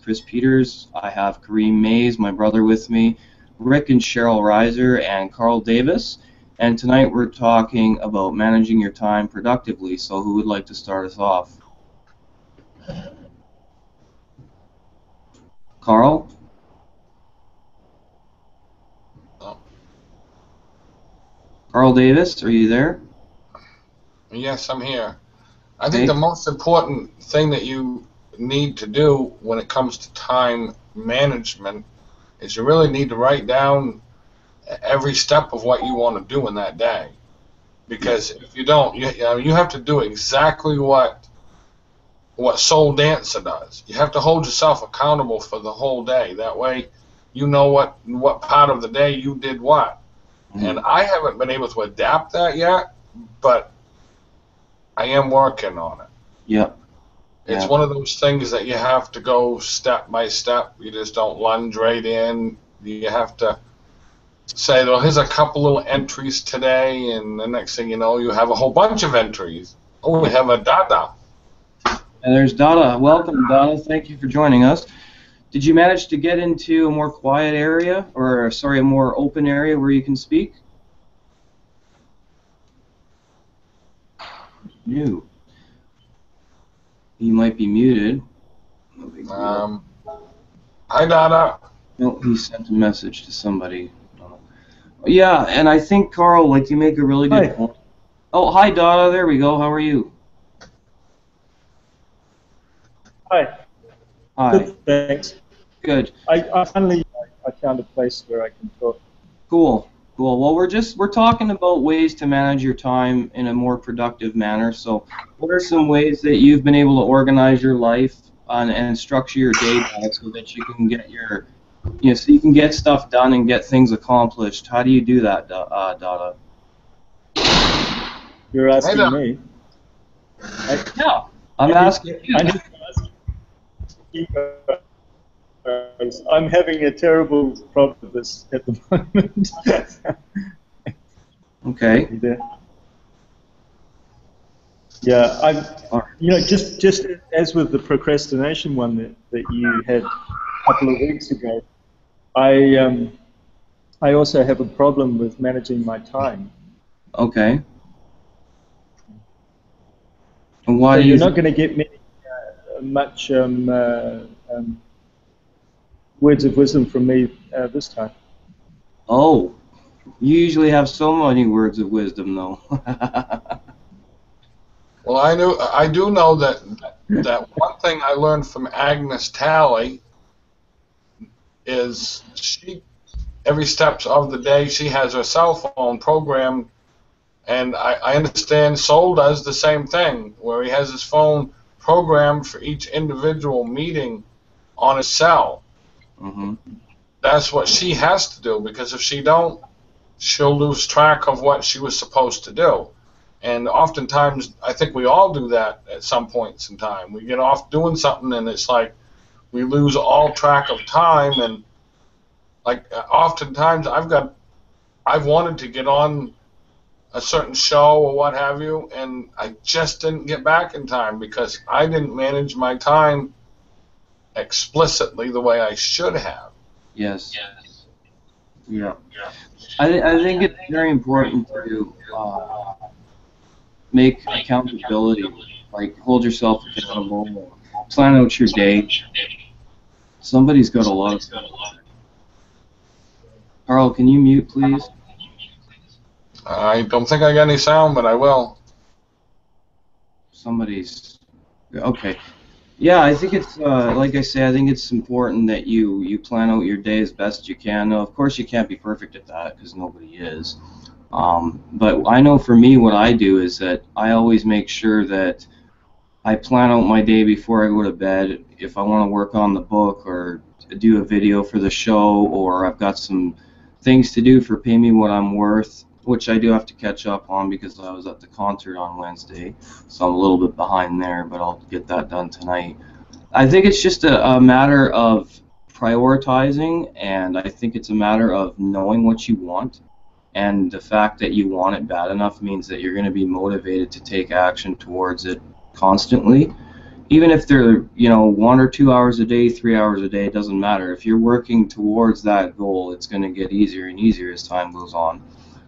Chris Peters. I have Kareem Mays, my brother, with me, Rick and Cheryl Reiser, and Carl Davis. And tonight we're talking about managing your time productively. So who would like to start us off? Carl? Carl Davis, are you there? Yes, I'm here. I think the most important thing that you need to do when it comes to time management is you really need to write down every step of what you want to do in that day. Because if you don't, you have to do exactly what Soul Dancer does. You have to hold yourself accountable for the whole day. That way you know what part of the day you did what. And I haven't been able to adapt that yet, but I am working on it. Yep. It's one of those things that you have to go step by step. You just don't lunge right in. You have to say, well, here's a couple little entries today, and the next thing you know, you have a whole bunch of entries. Oh, we have a Dada. And there's Dada. Welcome, Dada. Thank you for joining us. Did you manage to get into a more quiet area, or sorry, a more open area where you can speak? You. You might be muted. Hi, Dada. No, he sent a message to somebody. Yeah, and I think, Carl, like, you make a really good point. Oh, hi, Dada. There we go. How are you? Hi. Hi. Good, thanks. Good. I finally found a place where I can talk. Cool. Cool. Well, we're talking about ways to manage your time in a more productive manner. So, what are some ways that you've been able to organize your life and structure your day so that you can get so you can get stuff done and get things accomplished? How do you do that, Dada? You're asking me. Yeah, I'm asking you. I need to ask you. I'm having a terrible problem with this at the moment. Okay. Yeah, just as with the procrastination one that you had a couple of weeks ago, I also have a problem with managing my time. Okay. And why? So you're not going to get much words of wisdom from me this time. Oh, you usually have so many words of wisdom, though. Well, I do know that one thing I learned from Agnes Talley is every step of the day she has her cell phone programmed, and I understand Soul does the same thing, where he has his phone programmed for each individual meeting on his cell. Mm-hmm. That's what she has to do, because if she don't, she'll lose track of what she was supposed to do. And oftentimes, I think we all do that at some points in time. We get off doing something, and it's like we lose all track of time. And like oftentimes, I've wanted to get on a certain show or what have you, and I just didn't get back in time because I didn't manage my time explicitly the way I should have. Yes. Yeah. I think it's very important to make accountability, like hold yourself accountable, plan out your day. Somebody's got a lot of stuff. Carl, can you mute, please? I don't think I got any sound, but I will. Somebody's... Okay. Yeah, I think it's, like I say, I think it's important that you plan out your day as best you can. Now, of course, you can't be perfect at that, because nobody is. But I know for me, what I do is that I always make sure that I plan out my day before I go to bed. If I want to work on the book or do a video for the show, or I've got some things to do for Pay Me What I'm Worth, which I do have to catch up on because I was at the concert on Wednesday, so I'm a little bit behind there, but I'll get that done tonight. I think it's just a matter of prioritizing, and I think it's a matter of knowing what you want, and the fact that you want it bad enough means that you're going to be motivated to take action towards it constantly. even if they're, 1 or 2 hours a day, 3 hours a day, it doesn't matter. If you're working towards that goal, it's going to get easier and easier as time goes on,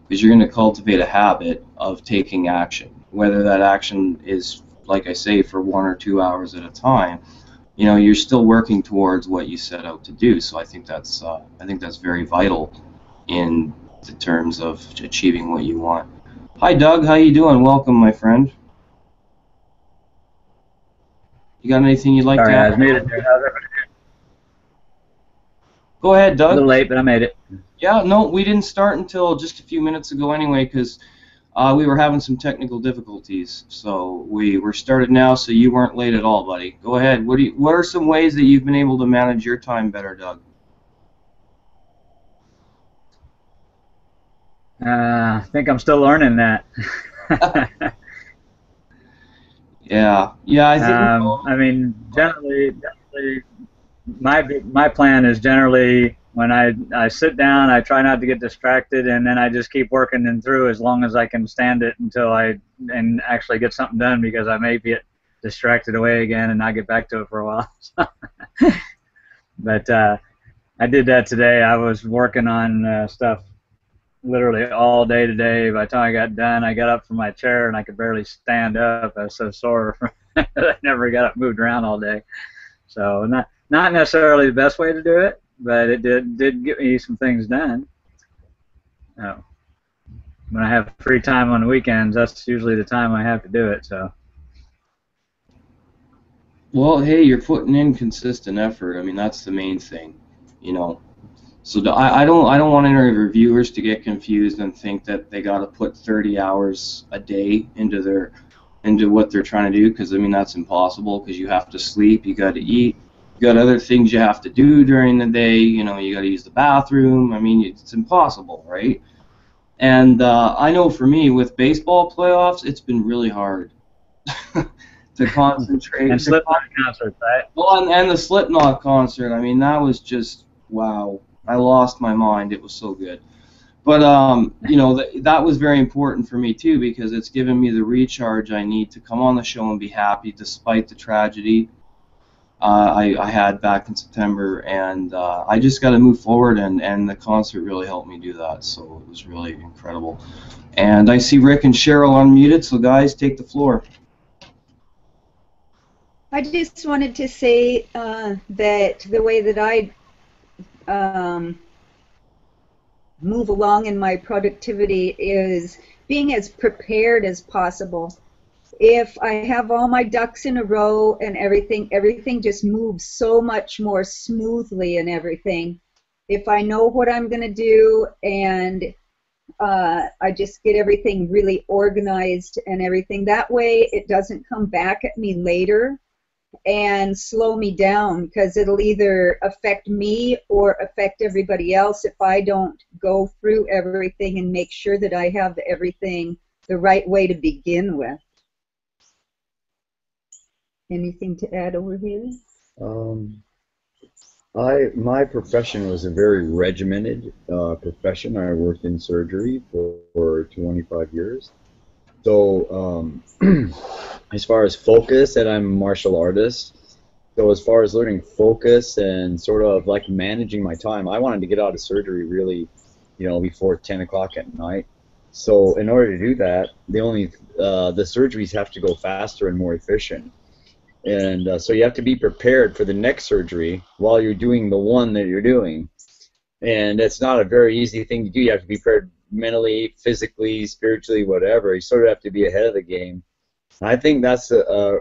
because you're going to cultivate a habit of taking action, whether that action is, like I say, for 1 or 2 hours at a time. You're still working towards what you set out to do. So I think that's very vital in the terms of achieving what you want. Hi, Doug. How you doing? Welcome, my friend. You got anything you'd like to Sorry, I add? was muted there. How's everybody doing? Go ahead, A Doug. little late, but I made it. Yeah, no, we didn't start until just a few minutes ago anyway, because we were having some technical difficulties. So we're started now, so you weren't late at all, buddy. Go ahead. What are some ways that you've been able to manage your time better, Doug? I think I'm still learning that. Yeah, I think. I mean, generally, my plan is generally when I sit down, I try not to get distracted, and then I just keep working and through as long as I can stand it until I and actually get something done, because I may get distracted away again and not get back to it for a while. But I did that today. I was working on stuff literally all day today. By the time I got done, I got up from my chair and I could barely stand up. I was so sore. I never got up, moved around all day. So not necessarily the best way to do it, but it did get me some things done. When I have free time on the weekends, that's usually the time I have to do it. So. Well, hey, you're putting in consistent effort. I mean, that's the main thing, So I don't want any reviewers to get confused and think that they got to put 30 hours a day into what they're trying to do, because I mean that's impossible, because you have to sleep, you got to eat, you got other things you have to do during the day. You got to use the bathroom. I mean, it's impossible, right? And I know for me with baseball playoffs, it's been really hard to concentrate. And Slipknot concerts, right? Well, and the Slipknot concert. I mean, that was just wow. I lost my mind. It was so good. But that was very important for me too, because it's given me the recharge I need to come on the show and be happy despite the tragedy I had back in September, and I just got to move forward, and the concert really helped me do that. So it was really incredible. And I see Rick and Cheryl unmuted, so guys, take the floor. I just wanted to say that the way that I move along in my productivity is being as prepared as possible. If I have all my ducks in a row and everything just moves so much more smoothly and everything. If I know what I'm going to do, and I just get everything really organized and everything, that way it doesn't come back at me later and slow me down, because it'll either affect me or affect everybody else if I don't go through everything and make sure that I have everything the right way to begin with. Anything to add over here? My profession was a very regimented profession. I worked in surgery for 25 years. So as far as focus, and I'm a martial artist, so as far as learning focus and sort of like managing my time, I wanted to get out of surgery really, before 10 o'clock at night. So in order to do that, the surgeries have to go faster and more efficient. And so you have to be prepared for the next surgery while you're doing the one that you're doing. And it's not a very easy thing to do. You have to be prepared mentally, physically, spiritually, whatever. You sort of have to be ahead of the game. I think that's a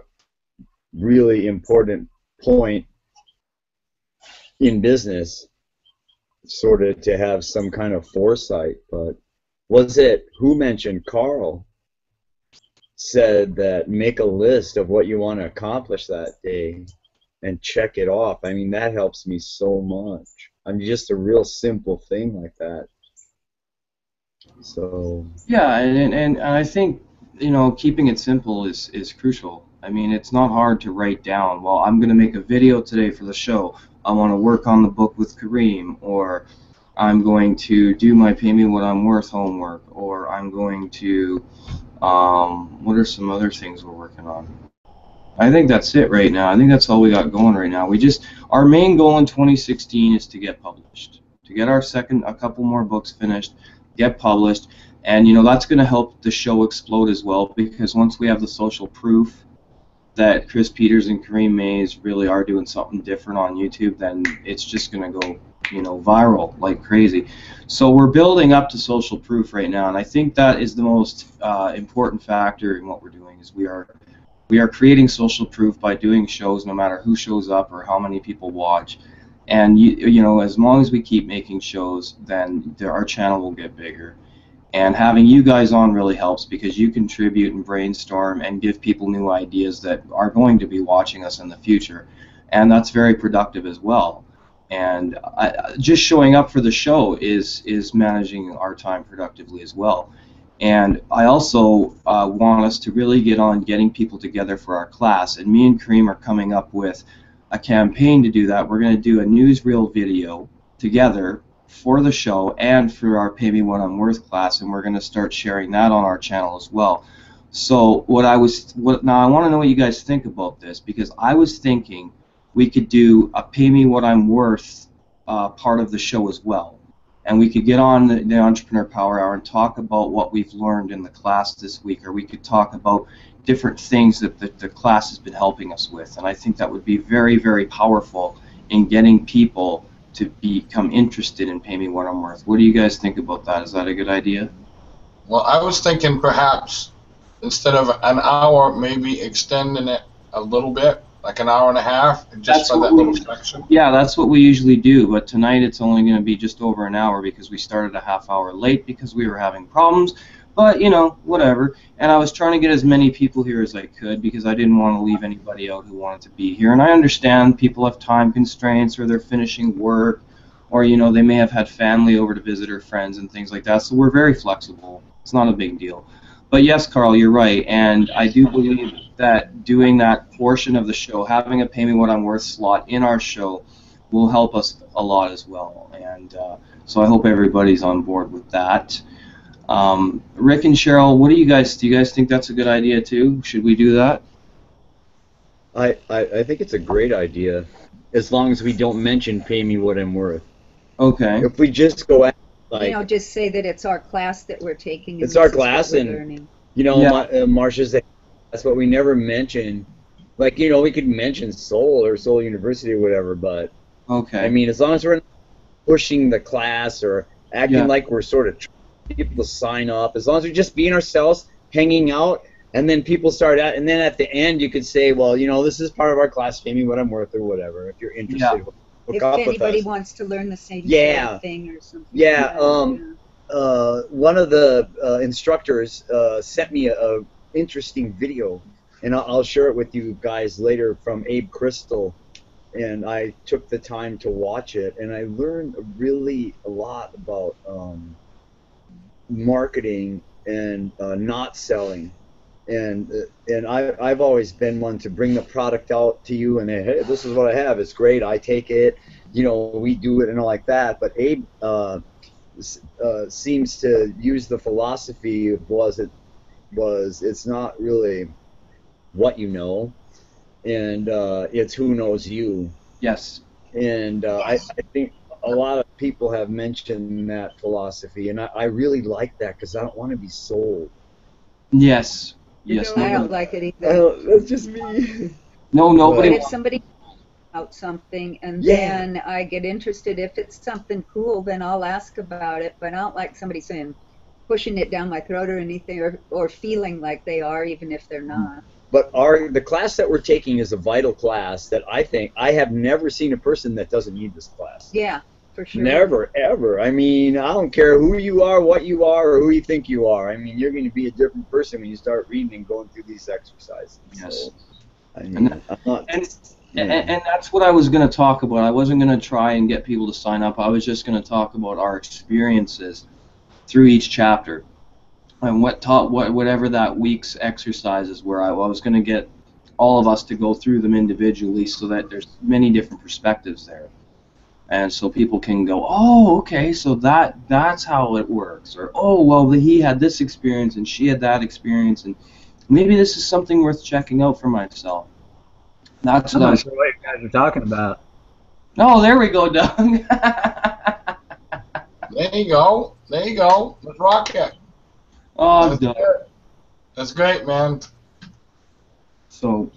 really important point in business, sort of to have some kind of foresight. But who mentioned Carl said that make a list of what you want to accomplish that day and check it off. I mean, that helps me so much. I mean, just a real simple thing like that. So yeah, and I think keeping it simple is crucial. I mean, it's not hard to write down, well, I'm going to make a video today for the show, I want to work on the book with Kareem, or I'm going to do my Pay Me What I'm Worth homework, or I'm going to what are some other things we're working on? I think that's it right now. I think that's all we got going right now. Our main goal in 2016 is to get published, to get a couple more books finished, get published, and that's going to help the show explode as well, because once we have the social proof that Chris Peters and Kareem Mays really are doing something different on YouTube, then it's just going to go, viral like crazy. So we're building up to social proof right now, and I think that is the most important factor in what we're doing. Is we are creating social proof by doing shows, no matter who shows up or how many people watch. And as long as we keep making shows, then our channel will get bigger. And having you guys on really helps, because you contribute and brainstorm and give people new ideas that are going to be watching us in the future. And that's very productive as well. And just showing up for the show is managing our time productively as well. And I also want us to really get on getting people together for our class. And me and Kareem are coming up with a campaign to do that. We're going to do a newsreel video together for the show and for our Pay Me What I'm Worth class, and we're going to start sharing that on our channel as well. So now I want to know what you guys think about this, because I was thinking we could do a Pay Me What I'm Worth part of the show as well, and we could get on the Entrepreneur Power Hour and talk about what we've learned in the class this week, or we could talk about different things that the class has been helping us with, and I think that would be very, very powerful in getting people to become interested in Pay Me What I'm Worth. What do you guys think about that? Is that a good idea? Well, I was thinking perhaps instead of an hour, maybe extending it a little bit, like an hour and a half, just for that little section. Yeah, that's what we usually do, but tonight it's only going to be just over an hour because we started a half hour late because we were having problems. But, whatever. And I was trying to get as many people here as I could, because I didn't want to leave anybody out who wanted to be here. And I understand people have time constraints, or they're finishing work, or, they may have had family over to visit, or friends and things like that. So we're very flexible. It's not a big deal. But yes, Carl, you're right. And I do believe that doing that portion of the show, having a Pay Me What I'm Worth slot in our show, will help us a lot as well. And so I hope everybody's on board with that. Rick and Cheryl, do you guys think that's a good idea too? Should we do that? I think it's a great idea, as long as we don't mention Pay Me What I'm Worth. Okay. If we just go at, just say that it's our class that we're taking. It's our class, and Marcia said that's what we never mention. Like, we could mention Soul or Soul University or whatever, but okay. I mean, as long as we're not pushing the class or acting like we're sort of people to sign up, as long as we're just being ourselves, hanging out, and then people start out, and then at the end you could say, well, this is part of our class, Pay Me What I'm Worth, or whatever, if you're interested. If anybody wants to learn the same thing or something. Yeah, one of the instructors sent me a interesting video, and I'll share it with you guys later, from Abe Crystal, and I took the time to watch it, and I learned really a lot about marketing and not selling, and I've always been one to bring the product out to you and hey, this is what I have, it's great, I take it, we do it and all like that. But Abe seems to use the philosophy of it's not really what you know, and it's who knows you. Yes. And I think a lot of people have mentioned that philosophy, and I really like that, because I don't want to be sold. Yes. Yes. I don't like it either. That's just me. No, nobody. But if somebody out something and then I get interested, if it's something cool, then I'll ask about it. But I don't like somebody pushing it down my throat or anything, or feeling like they are, even if they're not. But the class that we're taking is a vital class that I think I have never seen a person that doesn't need this class. Yeah, for sure. Never, ever. I mean, I don't care who you are, what you are, or who you think you are. I mean, you're going to be a different person when you start reading and going through these exercises. Yes. So, I mean, and that's what I was going to talk about. I wasn't going to try and get people to sign up. I was just going to talk about our experiences through each chapter, and whatever that week's exercises were. I was going to get all of us to go through them individually, so that there's many different perspectives there, and so people can go, oh, okay, so that's how it works, or oh, well, he had this experience and she had that experience, and maybe this is something worth checking out for myself. That's I'm what I not was. sure what you guys are talking about. Oh, there we go, Doug. There you go. There you go. Let's rock it. Oh, That's Doug. good. That's great, man. So,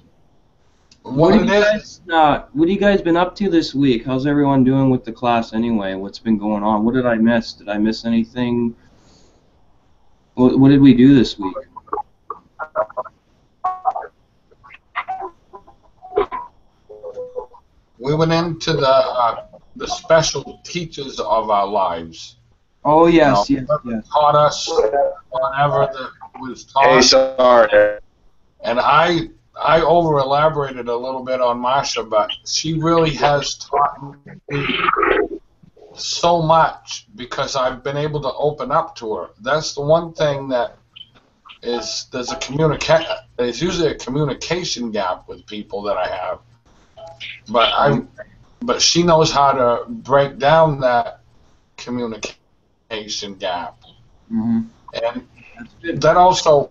What it is. what have you guys been up to this week? How's everyone doing with the class anyway? What's been going on? What did I miss? Did I miss anything? What did we do this week? We went into the special teachers of our lives. Oh, yes, You know, yes. taught us whatever that was taught. Hey, sorry. And I over elaborated a little bit on Marsha, but she really has taught me so much because I've been able to open up to her. That's the one thing that is there's usually a communication gap with people that I have. But she knows how to break down that communication gap. Mm-hmm. And that also,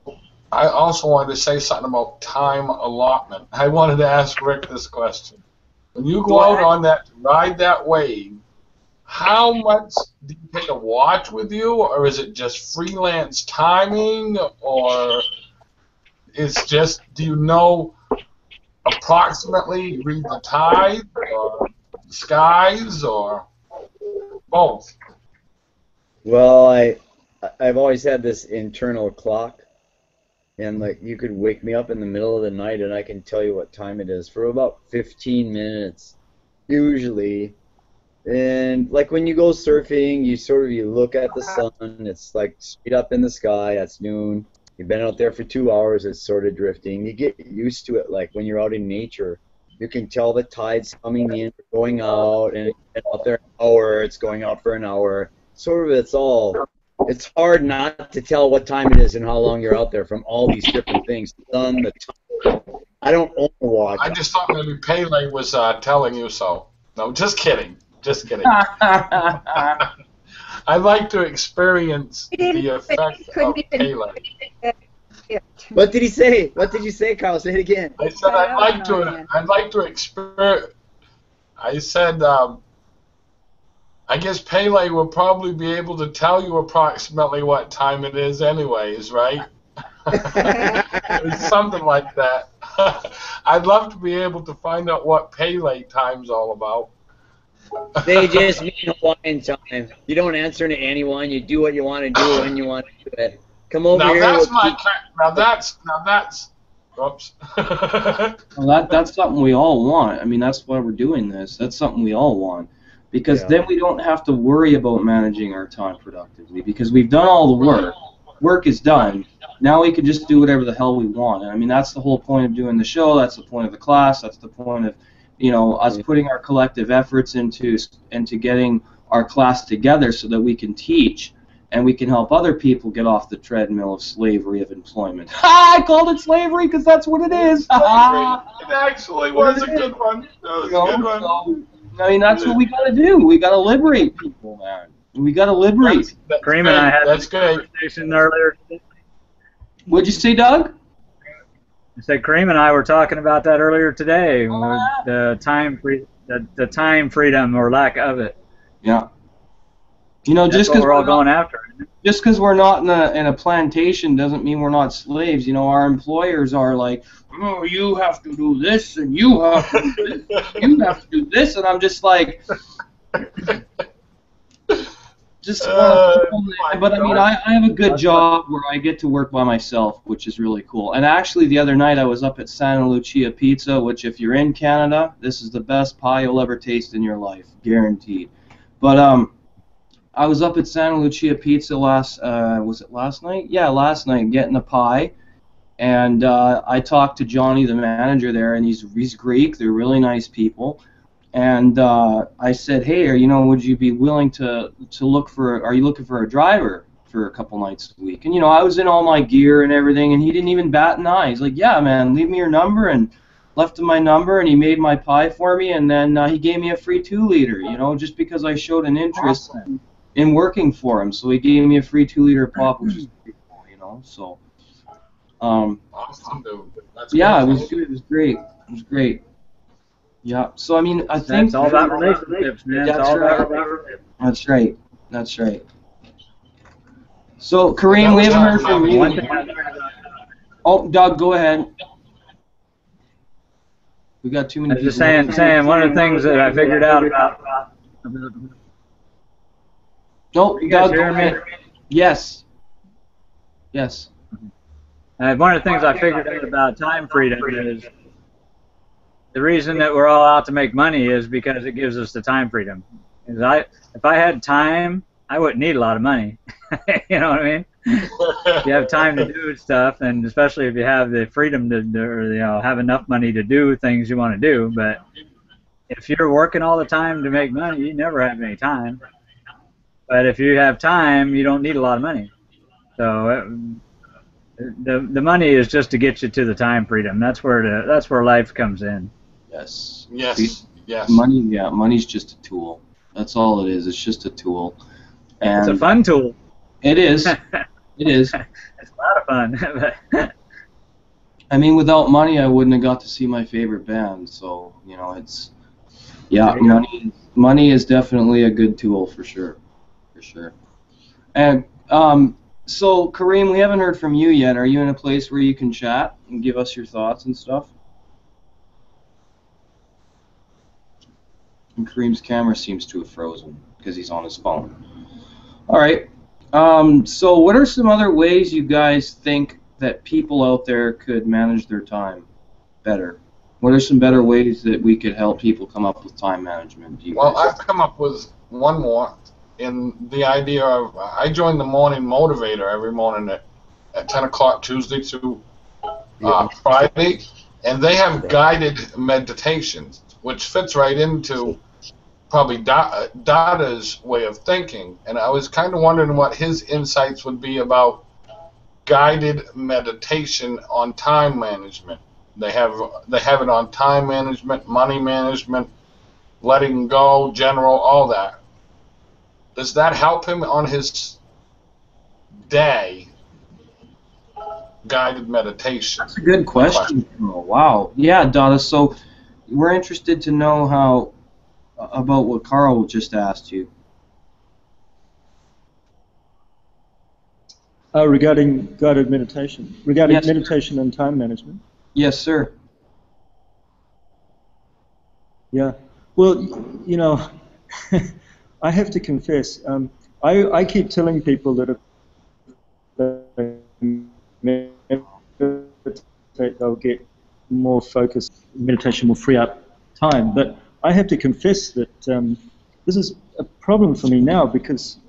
I also wanted to say something about time allotment. I wanted to ask Rick this question. When you go out on that, ride that wave, how much do you take a watch with you, or is it just freelance timing, or it's just, do you know approximately read the tide, or skies, or both? Well, I've always had this internal clock, and like you could wake me up in the middle of the night and I can tell you what time it is for about 15 minutes usually. And like when you go surfing, you look at the sun, it's like straight up in the sky, that's noon. You've been out there for 2 hours, it's sort of drifting. You get used to it. Like when you're out in nature, you can tell the tide's coming in, going out, and it's been out there an hour, it's going out for an hour. Sort of, it's hard not to tell what time it is and how long you're out there from all these different things. The sun, the time. I don't own a watch. I just thought maybe Pele was telling you so. No, just kidding. Just kidding. I like to experience the effect of Pele. What did he say? What did you say, Carl? Say it again. I said I'd like to experience. I said I guess Pele will probably be able to tell you approximately what time it is, anyways, right? It's something like that. I'd love to be able to find out what Pele time's all about. They just mean Hawaiian time. You don't answer to anyone. You do what you want to do when you want to do it. Come over Now here. that's now that's. Oops. Well, that's something we all want. I mean, that's why we're doing this. That's something we all want. Because then we don't have to worry about managing our time productively because we've done all the work. Work is done. Now we can just do whatever the hell we want. And I mean, that's the whole point of doing the show. That's the point of the class. That's the point of, us putting our collective efforts into getting our class together so that we can teach and we can help other people get off the treadmill of slavery of employment. I called it slavery because that's what it is. It actually was a good one. That was a good one. I mean, that's what we got to do. We got to liberate people, man. We got to liberate. Cream and I had that's a great. conversation earlier today. What'd you say, Doug? I said Cream and I were talking about that earlier today. The time freedom or lack of it. Yeah. That's just what because we're all going after. Just because we're not in a plantation doesn't mean we're not slaves. Our employers are like, oh, you have to do this, and you have to do this, you have to do this, and I'm just like, but I mean, I have a good job where I get to work by myself, which is really cool. And actually, the other night I was up at Santa Lucia Pizza, which if you're in Canada, this is the best pie you'll ever taste in your life, guaranteed. But I was up at Santa Lucia Pizza was it last night? Yeah, last night, getting a pie. And I talked to Johnny, the manager there, and he's Greek. They're really nice people. And I said, hey, would you be willing to look for? Are you looking for a driver for a couple nights a week? And I was in all my gear and everything, and he didn't even bat an eye. He's like, yeah, man, leave me your number, and left him my number, and he made my pie for me, and then he gave me a free 2-liter. Just because I showed an interest in working for him. So he gave me a free 2-liter pop, which is pretty cool, So. Awesome, dude. That's yeah, great. it was good. It was great. It was great. Yeah. So I mean, I think That's all about relationships, man. It's that's all right. about relationships. That's right. That's right. So But Kareem, that we was haven't heard time from One you. thing management. Oh, Doug, go ahead. We got too I many was just people. saying, one of the things that I figured out about, No, are you guys Doug, go hearing me? ahead. Yes. Yes. One of the things I figured out about time freedom is the reason that we're all out to make money is because it gives us the time freedom. If I had time, I wouldn't need a lot of money. You know what I mean? If you have time to do stuff, and especially if you have the freedom to, or, have enough money to do things you want to do. But if you're working all the time to make money, you never have any time. But if you have time, you don't need a lot of money. So the money is just to get you to the time freedom. That's where life comes in. Yes. Yes, yes. Money, yeah, money's just a tool. That's all it is. It's just a tool. It's a And fun tool. it is. It is. It's a lot of fun. I mean, without money, I wouldn't have got to see my favorite band. So, it's, yeah, money is definitely a good tool for sure. For sure. And so, Kareem, we haven't heard from you yet. Are you in a place where you can chat and give us your thoughts and stuff? And Kareem's camera seems to have frozen because he's on his phone. All right. So what are some other ways you guys think that people out there could manage their time better? What are some better ways that we could help people come up with time management? Well, I've come up with one more in the idea of I join the morning motivator every morning at 10 o'clock Tuesday to Friday, and they have guided meditations, which fits right into probably Dada's way of thinking. And I was kind of wondering what his insights would be about guided meditation on time management. They have it on time management, money management, letting go, general, all that. Does that help him on his day? Guided meditation. That's a good question. Oh, wow. Yeah, Donna. So we're interested to know about what Carl just asked you. Regarding guided meditation, regarding Yes, meditation and time management. Yes, sir. Yeah. Well, I have to confess, I keep telling people that if they meditate, they'll get more focus. Meditation will free up time. But I have to confess that this is a problem for me now because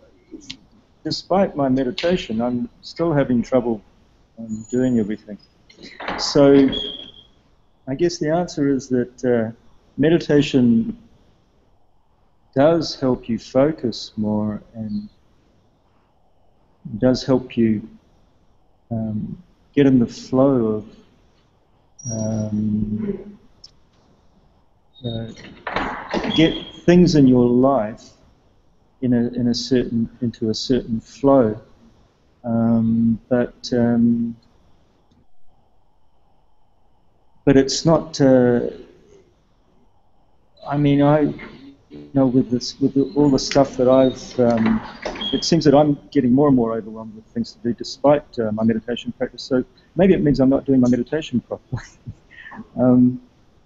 despite my meditation, I'm still having trouble doing everything. So I guess the answer is that meditation does help you focus more and does help you get in the flow of get things in your life into a certain flow, but it's not. I mean, with all the stuff that it seems that I'm getting more and more overwhelmed with things to do, despite my meditation practice. So maybe it means I'm not doing my meditation properly.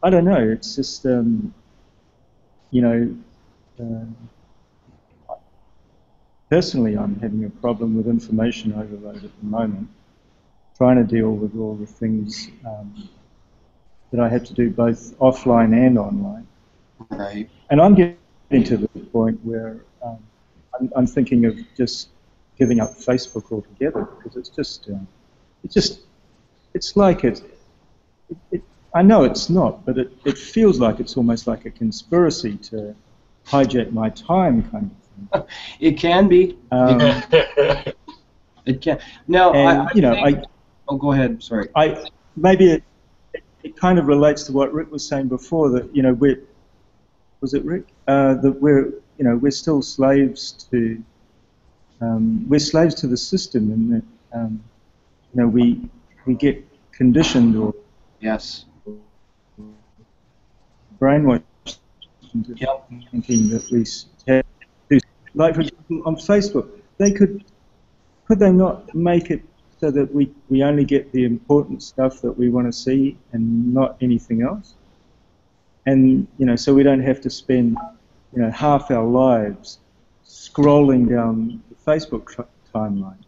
I don't know. It's just personally, I'm having a problem with information overload at the moment, trying to deal with all the things that I have to do both offline and online. Right. And I'm getting to the point where I'm thinking of just giving up Facebook altogether because it's like I know it's not, but it feels like it's almost like a conspiracy to hijack my time kind of thing. It can be. It can. Now, oh, go ahead. Sorry. Maybe it kind of relates to what Rick was saying before, that was it Rick? That we're still slaves to the system, and that we get conditioned or yes, brainwashed into Yep. thinking that we have to, like for example on Facebook, could they not make it so that we only get the important stuff that we want to see and not anything else? And so we don't have to spend half our lives scrolling down the Facebook timeline.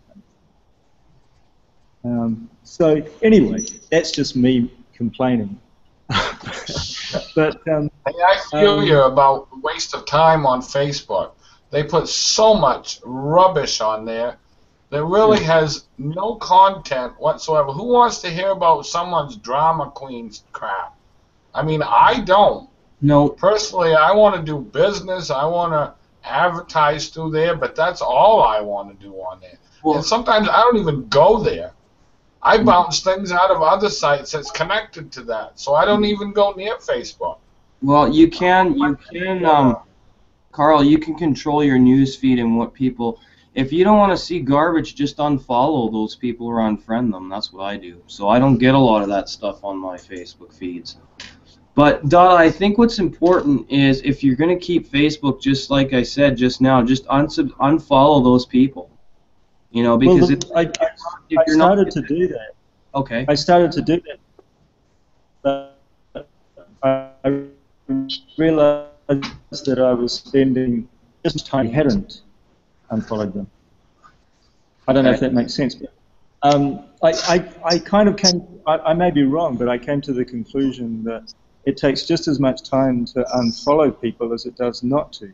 So anyway, that's just me complaining. But Hey, I feel you about the waste of time on Facebook. They put so much rubbish on there that really has no content whatsoever. Who wants to hear about someone's drama queen's crap? I mean, I don't. No. Personally, I want to do business. I want to advertise through there, but that's all I want to do on there. Well, and sometimes I don't even go there. I bounce things out of other sites that's connected to that, so I don't even go near Facebook. well, you can, Carl, you can control your news feed and what people. If you don't want to see garbage, just unfollow those people or unfriend them. That's what I do. So I don't get a lot of that stuff on my Facebook feeds. But Donna, I think what's important is if you're going to keep Facebook, just like I said just now, just unfollow those people. Because I started to do that. Okay. I started to do that, but I realized that I was spending just time. I hadn't unfollowed them. I don't know if that makes sense, but I kind of came. I may be wrong, but I came to the conclusion that it takes just as much time to unfollow people as it does not to.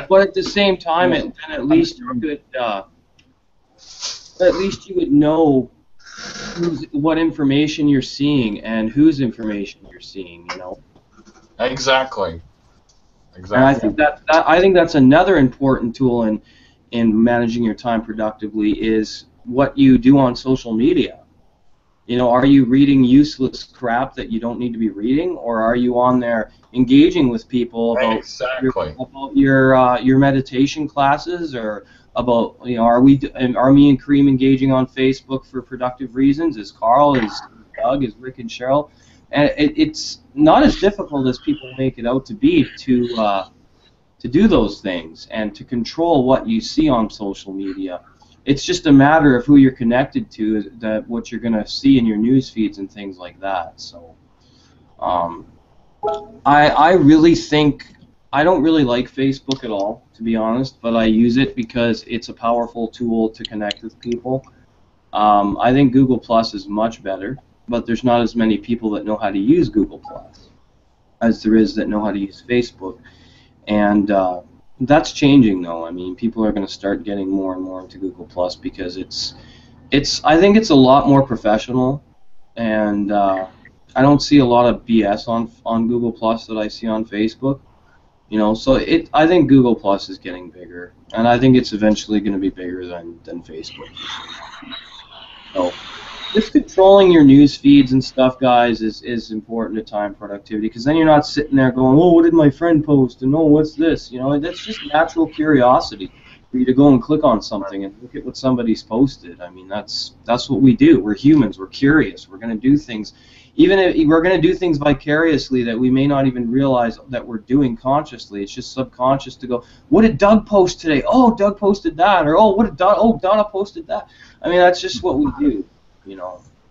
But at the same time, then at least you could, know what information you're seeing and whose information you're seeing. Exactly. And I think that's another important tool in managing your time productively is what you do on social media. Are you reading useless crap that you don't need to be reading, or are you on there engaging with people about your meditation classes, or about are me and Kareem engaging on Facebook for productive reasons? Is Carl, is Doug, is Rick and Cheryl? And it's not as difficult as people make it out to be to do those things and to control what you see on social media. It's just a matter of who you're connected to, that what you're going to see in your news feeds and things like that. So, I really think I don't really like Facebook at all, to be honest, but I use it because it's a powerful tool to connect with people. I think Google Plus is much better, but there's not as many people that know how to use Google Plus as there is that know how to use Facebook, and that's changing, though. I mean, people are going to start getting more and more into Google Plus because I think it's a lot more professional, and I don't see a lot of BS on Google Plus that I see on Facebook. So I think Google Plus is getting bigger, and I think it's eventually going to be bigger than Facebook. So just controlling your news feeds and stuff, guys, is important to time productivity, because then you're not sitting there going, oh, what did my friend post, and oh, what's this? That's just natural curiosity for you to go and click on something and look at what somebody's posted. I mean, that's what we do. We're humans. We're curious. We're going to do things. Even if we're going to do things vicariously that we may not even realize that we're doing consciously. It's just subconscious to go, what did Doug post today? Oh, Doug posted that. Or, oh, Donna posted that. I mean, that's just what we do.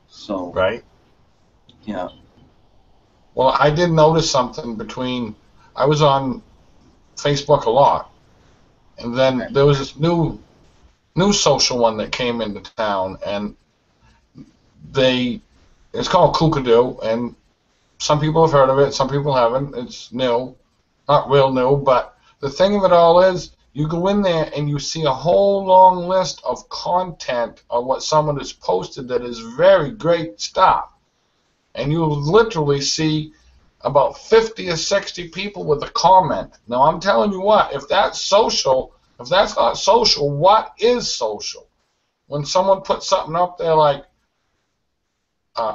So right. Yeah. Well, I did notice something I was on Facebook a lot, and then there was this new social one that came into town, and it's called Kookadoo, and some people have heard of it, some people haven't. It's new, not real new, but the thing of it all is, you go in there and you see a whole long list of content of what someone has posted that is very great stuff. And you literally see about 50 or 60 people with a comment. Now, I'm telling you what, if that's not social, what is social? When someone puts something up there like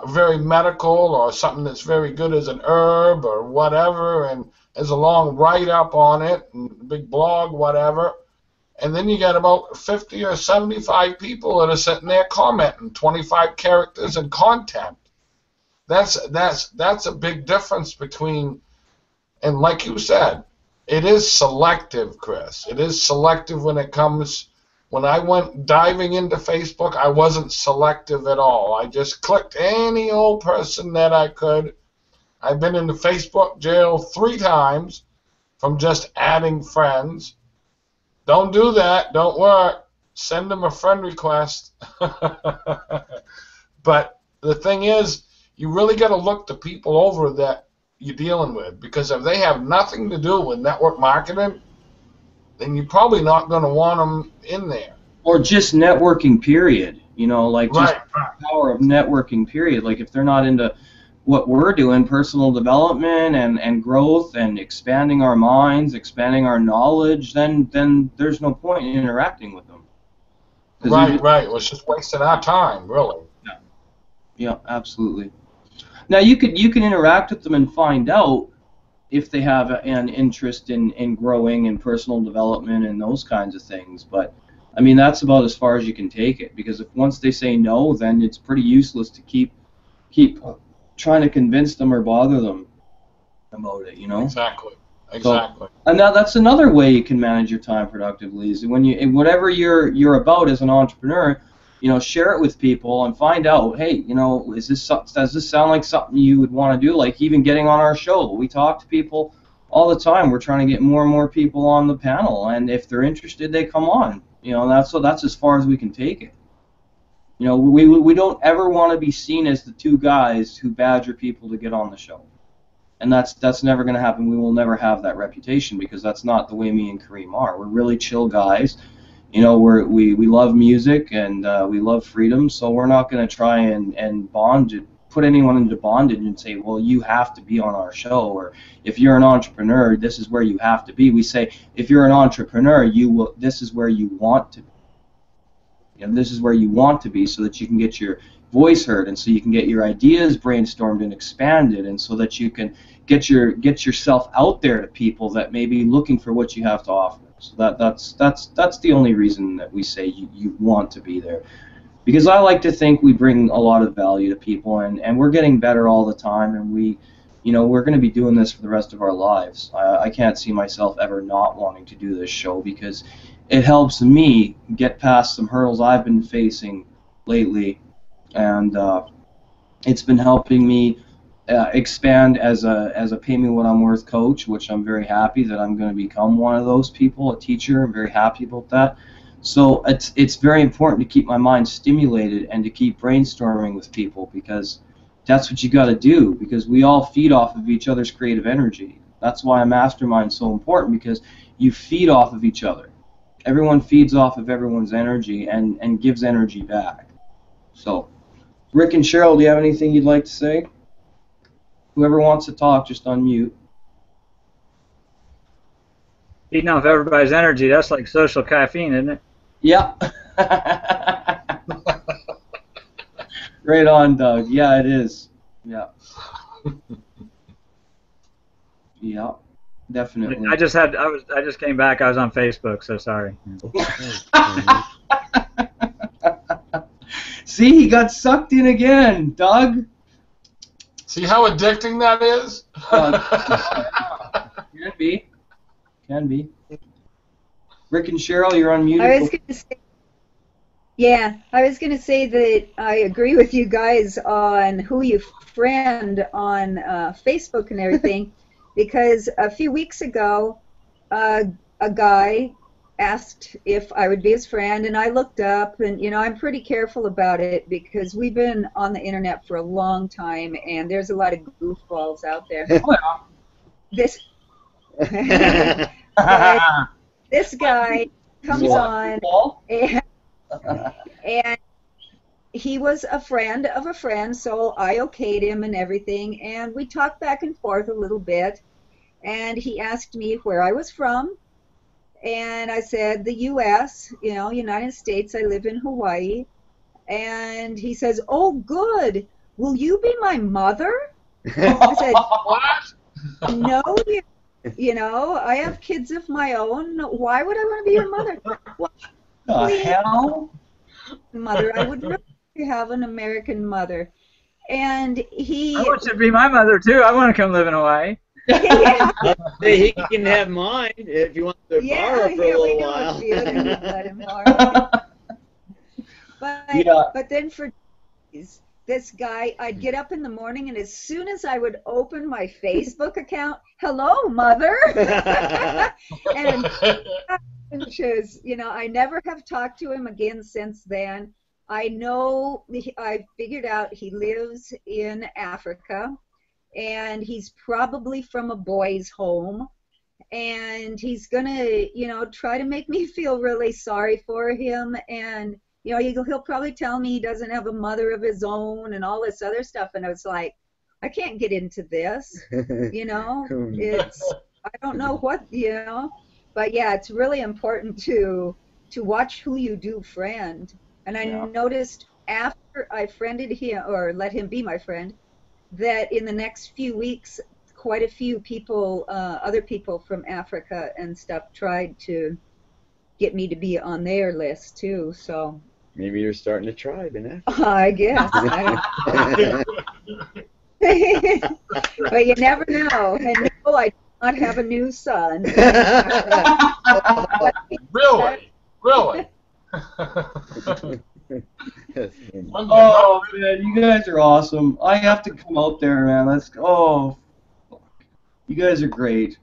very medical, or something that's very good as an herb or whatever, and there's a long write-up on it, and a big blog, whatever, and then you got about 50 or 75 people that are sitting there commenting, 25 characters and content. that's a big difference between, and like you said, it is selective, Chris. It is selective when it comes. When I went diving into Facebook, I wasn't selective at all. I just clicked any old person that I could. I've been in the Facebook jail 3 times from just adding friends. Don't do that. Don't work. Send them a friend request. But the thing is, you really got to look the people over that you're dealing with, because if they have nothing to do with network marketing, then you're probably not going to want them in there. Or just networking, period. You know, like just Right. the power of networking, period. Like if they're not into what we're doing, personal development and growth and expanding our minds, expanding our knowledge, then there's no point in interacting with them. Right. It was just wasting our time, really. Yeah, absolutely. Now you can interact with them and find out if they have an interest in growing and personal development and those kinds of things. But I mean, that's about as far as you can take it, because if once they say no, then it's pretty useless to keep trying to convince them or bother them about it, you know? Exactly. So, and now that's another way you can manage your time productively, is when you, whatever you're about as an entrepreneur, you know, share it with people and find out, hey, you know, does this sound like something you would want to do? Like even getting on our show, we talk to people all the time. We're trying to get more and more people on the panel, and if they're interested, they come on. You know, that's as far as we can take it. You know, we don't ever want to be seen as the 2 guys who badger people to get on the show. And that's never going to happen. We will never have that reputation, because that's not the way me and Kareem are. We're really chill guys. You know, we love music and we love freedom, so we're not going to try and put anyone into bondage and say, well, you have to be on our show, or if you're an entrepreneur, this is where you have to be. We say, if you're an entrepreneur, this is where you want to be. You know, this is where you want to be, so that you can get your voice heard, and so you can get your ideas brainstormed and expanded, and so that you can get yourself out there to people that may be looking for what you have to offer. So that's the only reason that we say you want to be there, because I like to think we bring a lot of value to people, and we're getting better all the time, and we're going to be doing this for the rest of our lives. I can't see myself ever not wanting to do this show, because it helps me get past some hurdles I've been facing lately, and it's been helping me expand as a pay me what I'm worth coach, which I'm very happy that I'm going to become one of those people, a teacher. I'm very happy about that. So it's very important to keep my mind stimulated and to keep brainstorming with people, because that's what you got to do, because we all feed off of each other's creative energy. That's why a mastermind is so important, because you feed off of each other. Everyone feeds off of everyone's energy and gives energy back. So, Rick and Cheryl, do you have anything you'd like to say? Whoever wants to talk, just unmute. Feeding off everybody's energy, that's like social caffeine, isn't it? Yeah. Right on, Doug. Yeah, it is. Yeah. Yeah, definitely. I just came back. I was on Facebook, so sorry. See, he got sucked in again, Doug. See how addicting that is? Can be. Rick and Cheryl, you're unmuted. I was going to say that I agree with you guys on who you friend on Facebook and everything, because a few weeks ago, a guy asked if I would be his friend, and I looked up, and you know, I'm pretty careful about it, because we've been on the internet for a long time, and there's a lot of goofballs out there. This this guy comes on, and he was a friend of a friend, so I okayed him and everything, and we talked back and forth a little bit, and he asked me where I was from, and I said the U.S., you know, United States. I live in Hawaii. And he says, oh, good. Will you be my mother? I said, what? No, you know, I have kids of my own. Why would I want to be your mother? Well, the hell? Mother, I would really have an American mother. And I want you to be my mother too. I want to come live in Hawaii. yeah, Hey, he can have mine if you want to borrow for a we little know while. if you would let him borrow. Yeah. But then for days, this guy, I'd get up in the morning, and as soon as I would open my Facebook account, hello, mother. And just, I never have talked to him again since then. I know I figured out he lives in Africa, and he's probably from a boys' home, and he's gonna, try to make me feel really sorry for him, and he'll probably tell me he doesn't have a mother of his own and all this other stuff, and I was like, I can't get into this, it's, I don't know what, but yeah, it's really important to watch who you do friend. And I noticed after I friended him or let him be my friend, that in the next few weeks, quite a few people, other people from Africa and stuff, tried to get me to be on their list too. So Maybe you're starting a tribe in Africa. I guess. But you never know. And no, I do not have a new son. Really? Really? Oh man, you guys are awesome. I have to come out there, man. Let's go. Oh, you guys are great.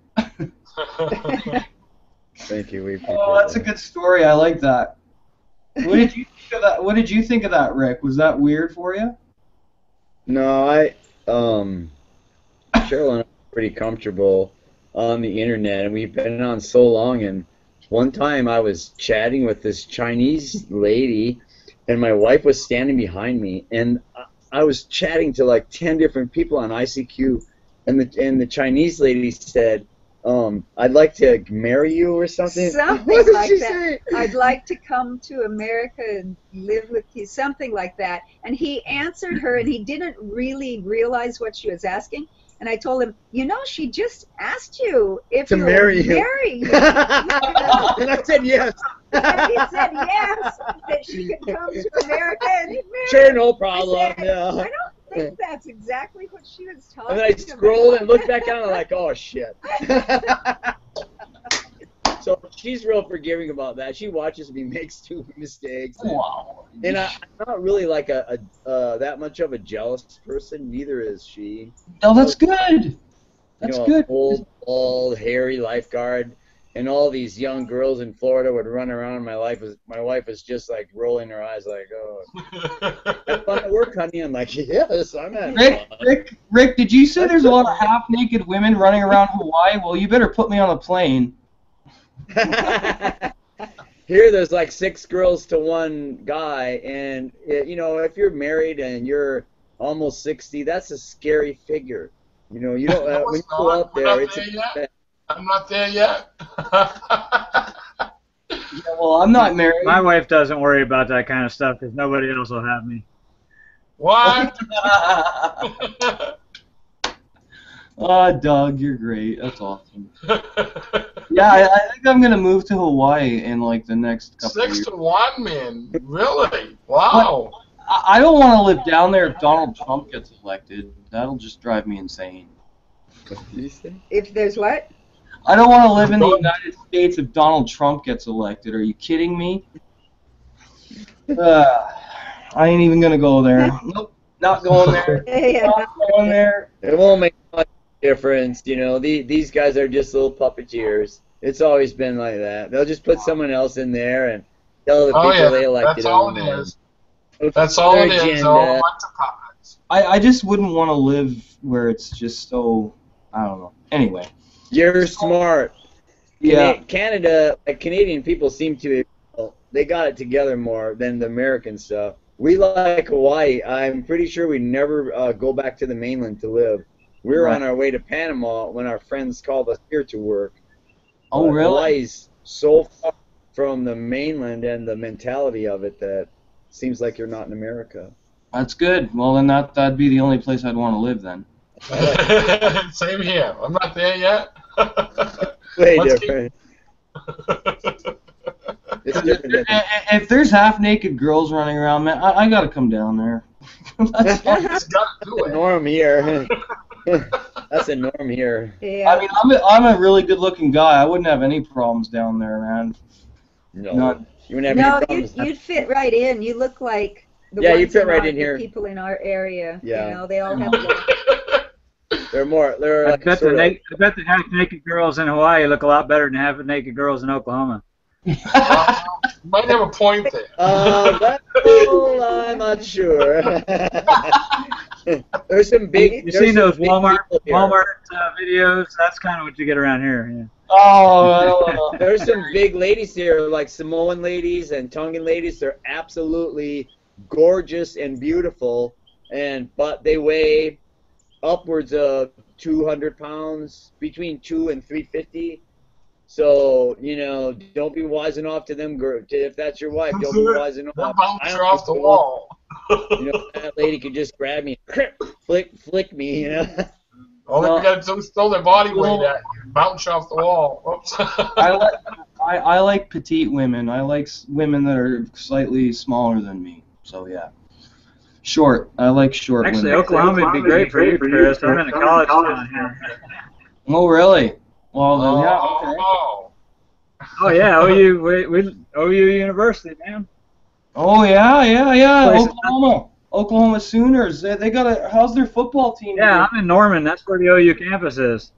Thank you. We appreciate Oh, that's a good story. I like that. What did you think of that? What did you think of that, Rick? Was that weird for you? No, Cheryl and I are pretty comfortable on the internet, and we've been on so long. And one time I was chatting with this Chinese lady, and my wife was standing behind me, and I was chatting to like 10 different people on ICQ, and the Chinese lady said, I'd like to marry you or something. Something like that. I'd like to come to America and live with you, something like that. And he answered her, and he didn't really realize what she was asking. And I told him, she just asked you if to marry you. And I said yes. And he said yes, that she could come to America and he'd marry. Sure, no problem. I said, Yeah. I don't think that's exactly what she was talking And then I about. scrolled and looked back down and I'm like, oh shit. So she's real forgiving about that. She watches me make stupid mistakes. Wow. And I'm not really like a that much of a jealous person. Neither is she. Oh, that's good. That's good. Old, bald, hairy lifeguard, and all these young girls in Florida would run around. My wife was just like rolling her eyes, like, "Oh, have fun at work, honey." I'm like, "Yes, I'm having fun." Rick, did you say there's a lot of half-naked women running around Hawaii? Well, you better put me on a plane. Here, there's like 6 girls to 1 guy, and if you're married and you're almost 60, that's a scary figure. You don't when you go out there. I'm not there yet. Yeah, well, I'm not married. My wife doesn't worry about that kind of stuff because nobody else will have me. What? Oh, Doug, you're great. That's awesome. Yeah, I think I'm gonna move to Hawaii in like the next couple of years. 6 to 1, man. Really? Wow. I don't want to live down there if Donald Trump gets elected. That'll just drive me insane. What did you say? If there's what? I don't want to live in the United States if Donald Trump gets elected. Are you kidding me? I ain't even gonna go there. Nope, not going there. Not going there. It won't make much difference. These guys are just little puppeteers. It's always been like that. They'll just put someone else in there and tell the people they elected. That's all it is. That's all it is. All a bunch of puppets. I just wouldn't want to live where it's just so, I don't know. Anyway. You're smart. Yeah. Canada, Canadian people seem to, they got it together more than the American stuff. We like Hawaii. I'm pretty sure we never go back to the mainland to live. We were on our way to Panama when our friends called us here to work. Oh, really? Hawaii's so far from the mainland and the mentality of it that seems like you're not in America. That's good. Well, then that'd be the only place I'd want to live then. Same here. I'm not there yet. Way different. It's different. If there's half-naked girls running around, man, I gotta come down there. That's fine. You just got to do The it. norm here. That's a norm here. Yeah. I mean, I'm a really good-looking guy. I wouldn't have any problems down there, man. No. None. You wouldn't have No, any problems. you'd fit right in. You look like the Yeah, you ones fit right in the here. people in our area. Yeah. You know, they all have They're I like bet sort of. I bet the half-naked girls in Hawaii look a lot better than half-naked girls in Oklahoma. Might have a point there. Well, I'm not sure. There's some big. You there's seen some those big Walmart people here. videos? That's kind of what you get around here. Yeah. Oh, I don't know. There's some big ladies here, like Samoan ladies and Tongan ladies. They're absolutely gorgeous and beautiful, but they weigh upwards of 200 pounds, between 2 and 350. So, don't be wising off to them, if that's your wife, don't be wising They'll off. bounce you off the wall. That lady could just grab me, flick me, All they got to do is throw their body weight at you, bounce you off the wall. Oops. I like petite women. I like women that are slightly smaller than me. So yeah, short. I like short Actually, women. Oklahoma would be great for you, Chris. I'm in a college town here. Oh really? Well then, yeah. Okay. Oh yeah, OU University, man. Oh yeah. Place- Oklahoma Sooners. They got a. How's their football team? Yeah, doing? I'm in Norman. That's where the OU campus is.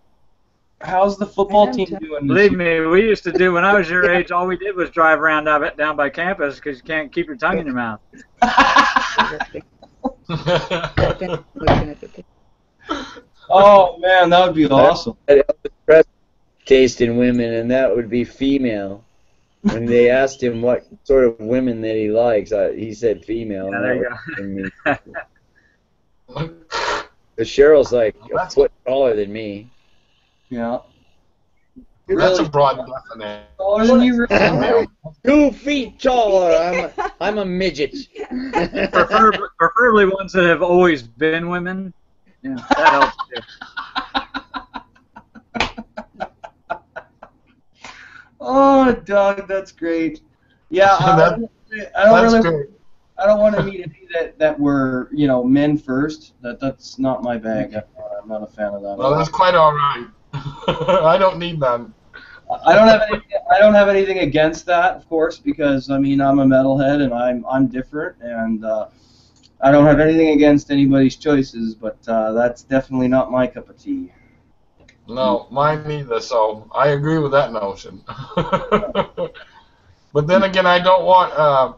How's the football team doing? Believe me, we used to do when I was your age. All we did was drive around down by campus because you can't keep your tongue in your mouth. Oh man, that would be awesome. Taste in women, and that would be female. When they asked him what sort of women that he likes, he said female. Yeah, there you go. Cheryl's like a foot taller than me. Yeah. That's a broad definition. Taller than you, really? 2 feet taller. I'm a midget. Preferably ones that have always been women. Yeah, that helps too. Oh, Doug, that's great. Yeah, I don't want to meet any that were men first. That's not my bag. I'm not a fan of that. Well, that's quite all right. I don't need none. I don't have anything against that, of course, because I mean I'm a metalhead and I'm different, and I don't have anything against anybody's choices, but that's definitely not my cup of tea. No, mine neither, so I agree with that notion. But then again, I don't want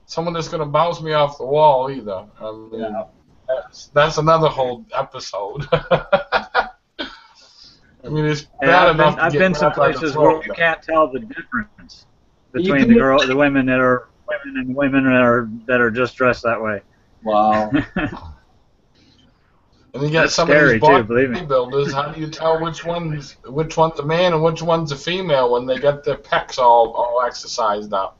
someone that's going to bounce me off the wall either. I mean, that's another whole episode. I mean, it's bad enough to I've get been some grabbed by the places throat. where you can't tell the difference between the women that are women and the women that are just dressed that way. Wow. And you got That's some of scary these too, believe me. bodybuilders. How do you tell which one's a man and which one's a female when they get their pecs all exercised up?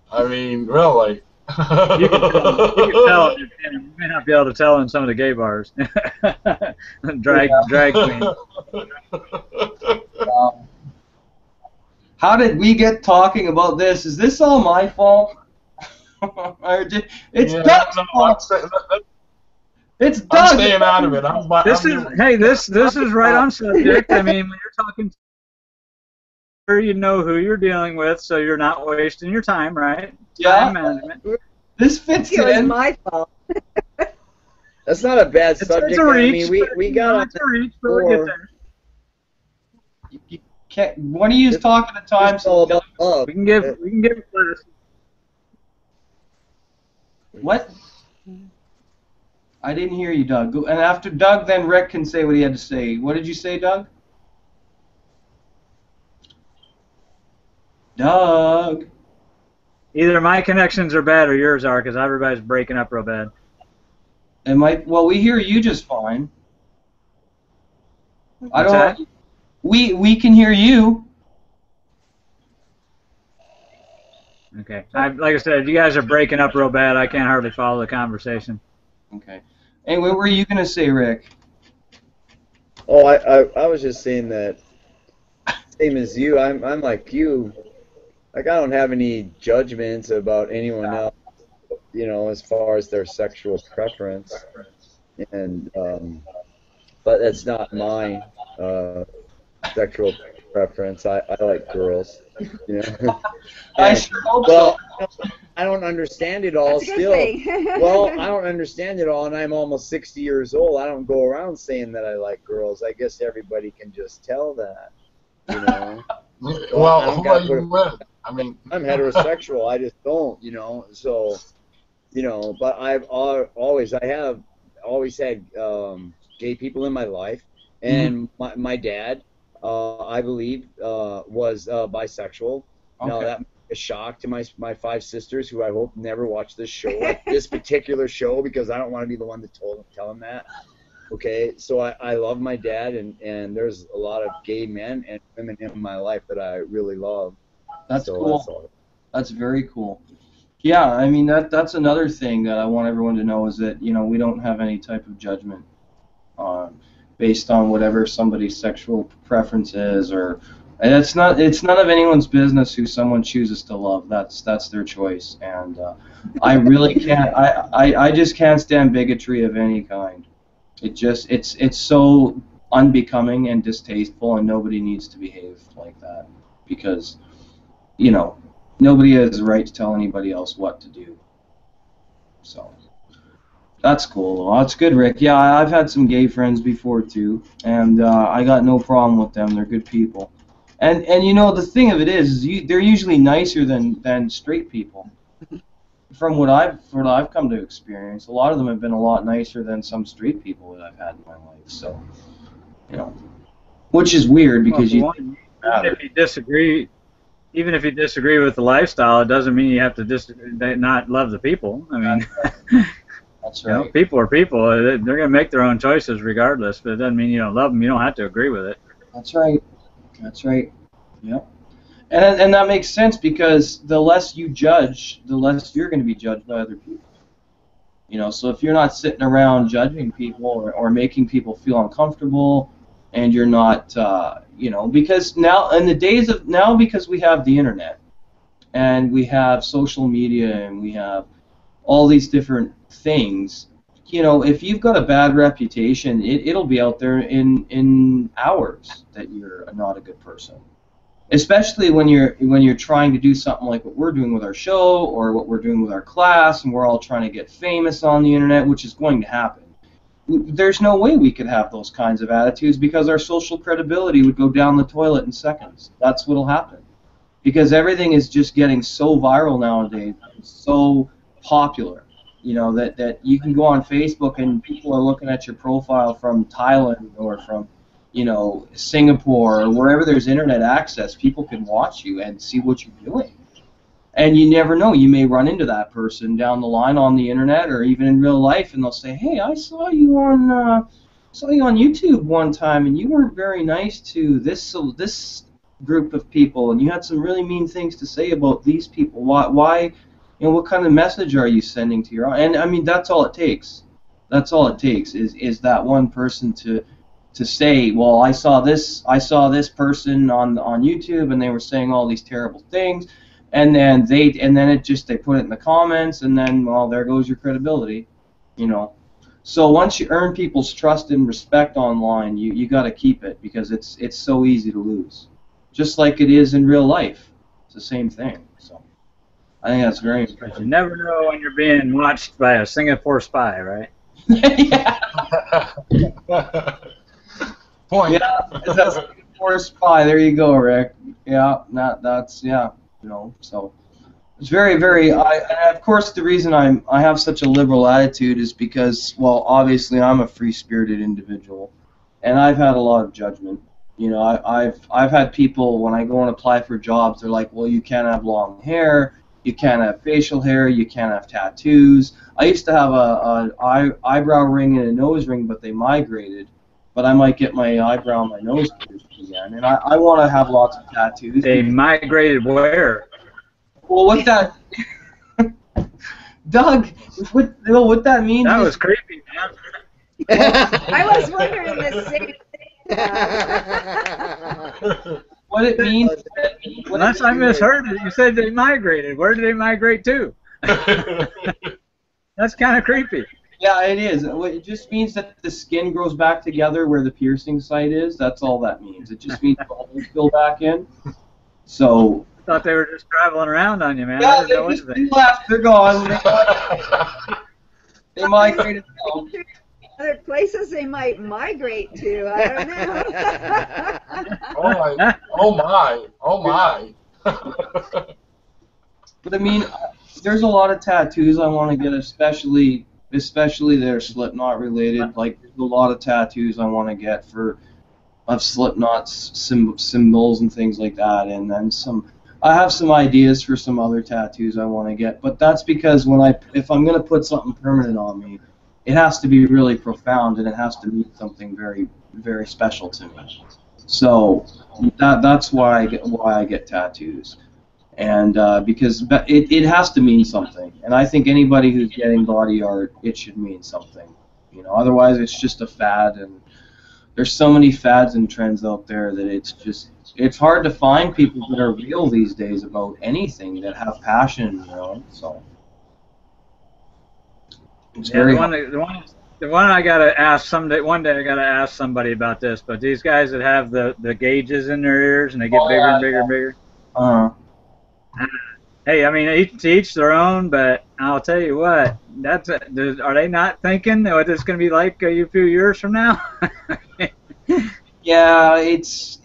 I mean, really. You can tell. You may not be able to tell in some of the gay bars. drag queen. How did we get talking about this? Is this all my fault? It's Doug's fault. It's Doug. I'm staying out of it. This is right on subject. I mean, when you're talking, you know who you're dealing with, so you're not wasting your time, right? Yeah. Time management. This fits It was in. my fault. That's not a bad subject. It's a reach. I mean, we got on it's a reach, but we'll get there. You can't, one of you is talking at times. It's all about love. We can give a class. What? I didn't hear you, Doug. And after Doug, then Rick can say what he had to say. What did you say, Doug? Doug. Either my connections are bad or yours are, because everybody's breaking up real bad. Well, we hear you just fine. I What's don't. that? We can hear you. Okay. Like I said, you guys are breaking up real bad. I can't hardly follow the conversation. Okay. Hey, what were you gonna say, Rick? Oh, I was just saying that. Same as you. I'm like you. Like I don't have any judgments about anyone else. as far as their sexual preference, and but that's not my sexual preference. I like girls, I and sure hope so. well, I don't understand it all That's a good still. thing. Well, I don't understand it all, and I'm almost 60 years old. I don't go around saying that I like girls. I guess everybody can just tell that, So I Well, don't who are got to put you with? I mean, I'm heterosexual. I just don't, So, but I have always had gay people in my life, Mhm. and my dad, I believe, was bisexual. Now Okay. that might be a shock to my five sisters, who I hope never watch this show, like this particular show, because I don't want to be the one to tell them that. Okay, so I love my dad, and there's a lot of gay men and women in my life that I really love. That's So that's cool. all. That's very cool. Yeah, I mean that's another thing that I want everyone to know is that we don't have any type of judgment based on whatever somebody's sexual preference is, and it's none of anyone's business who someone chooses to love. That's their choice, and I really can't. I just can't stand bigotry of any kind. It's so unbecoming and distasteful, and nobody needs to behave like that because you know nobody has the right to tell anybody else what to do. So that's cool. That's good, Rick. Yeah, I've had some gay friends before too, and I got no problem with them. They're good people. And the thing of it is they're usually nicer than straight people. From what I've come to experience, a lot of them have been a lot nicer than some straight people that I've had in my life. So, you know, which is weird Well, because for you think one, it matters. even if you disagree with the lifestyle, it doesn't mean you have to not love the people. I mean, That's right. people are people. They're going to make their own choices regardless, but it doesn't mean you don't love them. You don't have to agree with it. That's right. That's right. Yep. And that makes sense because the less you judge, the less you're going to be judged by other people. So if you're not sitting around judging people or making people feel uncomfortable, and you're not, because now in the days of now, because we have the internet and we have social media and we have all these different things, if you've got a bad reputation, it'll be out there in hours that you're not a good person. Especially when you're trying to do something like what we're doing with our show or what we're doing with our class, and we're all trying to get famous on the internet, which is going to happen. There's no way we could have those kinds of attitudes because our social credibility would go down the toilet in seconds. That's what'll happen. Because everything is just getting so viral nowadays, so popular, that you can go on Facebook and people are looking at your profile from Thailand or from, Singapore or wherever there's internet access. People can watch you and see what you're doing. And you never know, you may run into that person down the line on the internet or even in real life, and they'll say, "Hey, I saw you on YouTube one time, and you weren't very nice to this group of people, and you had some really mean things to say about these people. Why, what kind of message are you sending to your?" And I mean, that's all it takes. That's all it takes is that one person to say, "Well, I saw this person on YouTube, and they were saying all these terrible things." And then they put it in the comments, and then, well, there goes your credibility, you know. So once you earn people's trust and respect online, you got to keep it because it's so easy to lose, just like it is in real life. It's the same thing. So I think that's very But you important. never know when you're being watched by a Singapore spy, right? Yeah, point. yeah, that's a Singapore spy. There you go, Rick. Yeah, that's yeah, so. It's very, very. And of course, the reason I have such a liberal attitude is because, well, obviously I'm a free-spirited individual, and I've had a lot of judgment. I've had people when I go and apply for jobs, they're like, well, you can't have long hair, you can't have facial hair, you can't have tattoos. I used to have a eyebrow ring and a nose ring, but they migrated. But I might get my eyebrow and my nose pierced again, and I want to have lots of tattoos They because, migrated where? well, what that Doug, what that means That is was creepy, man. I was wondering the same thing. what it means. Unless I misheard it, you said they migrated. Where did they migrate to? That's kind of creepy. Yeah, it is. It just means that the skin grows back together where the piercing site is. That's all that means. It just means the holes fill back in. So. I thought they were just traveling around on you, man. I Yeah, didn't know they just anything. left. They're gone. They migrated out. Other places they might migrate to. I don't know. Oh my! Oh my! But I mean, there's a lot of tattoos I want to get, especially that are Slipknot related. Like, there's a lot of tattoos I want to get of Slipknot's symbols and things like that, and then some. I have some ideas for some other tattoos I want to get, but that's because if I'm gonna put something permanent on me, it has to be really profound and it has to mean something very, very special to me. So that's why I get tattoos, and because it has to mean something, and I think anybody who's getting body art, it should mean something. Otherwise it's just a fad, and there's so many fads and trends out there that it's hard to find people that are real these days about anything, that have passion, so it's very hard. The one I gotta ask someday. One day I gotta ask somebody about this. But these guys that have the gauges in their ears and they get bigger and bigger and bigger. Hey, I mean, to each their own. But I'll tell you what. Are they not thinking what it's gonna be like a few years from now? Yeah, it's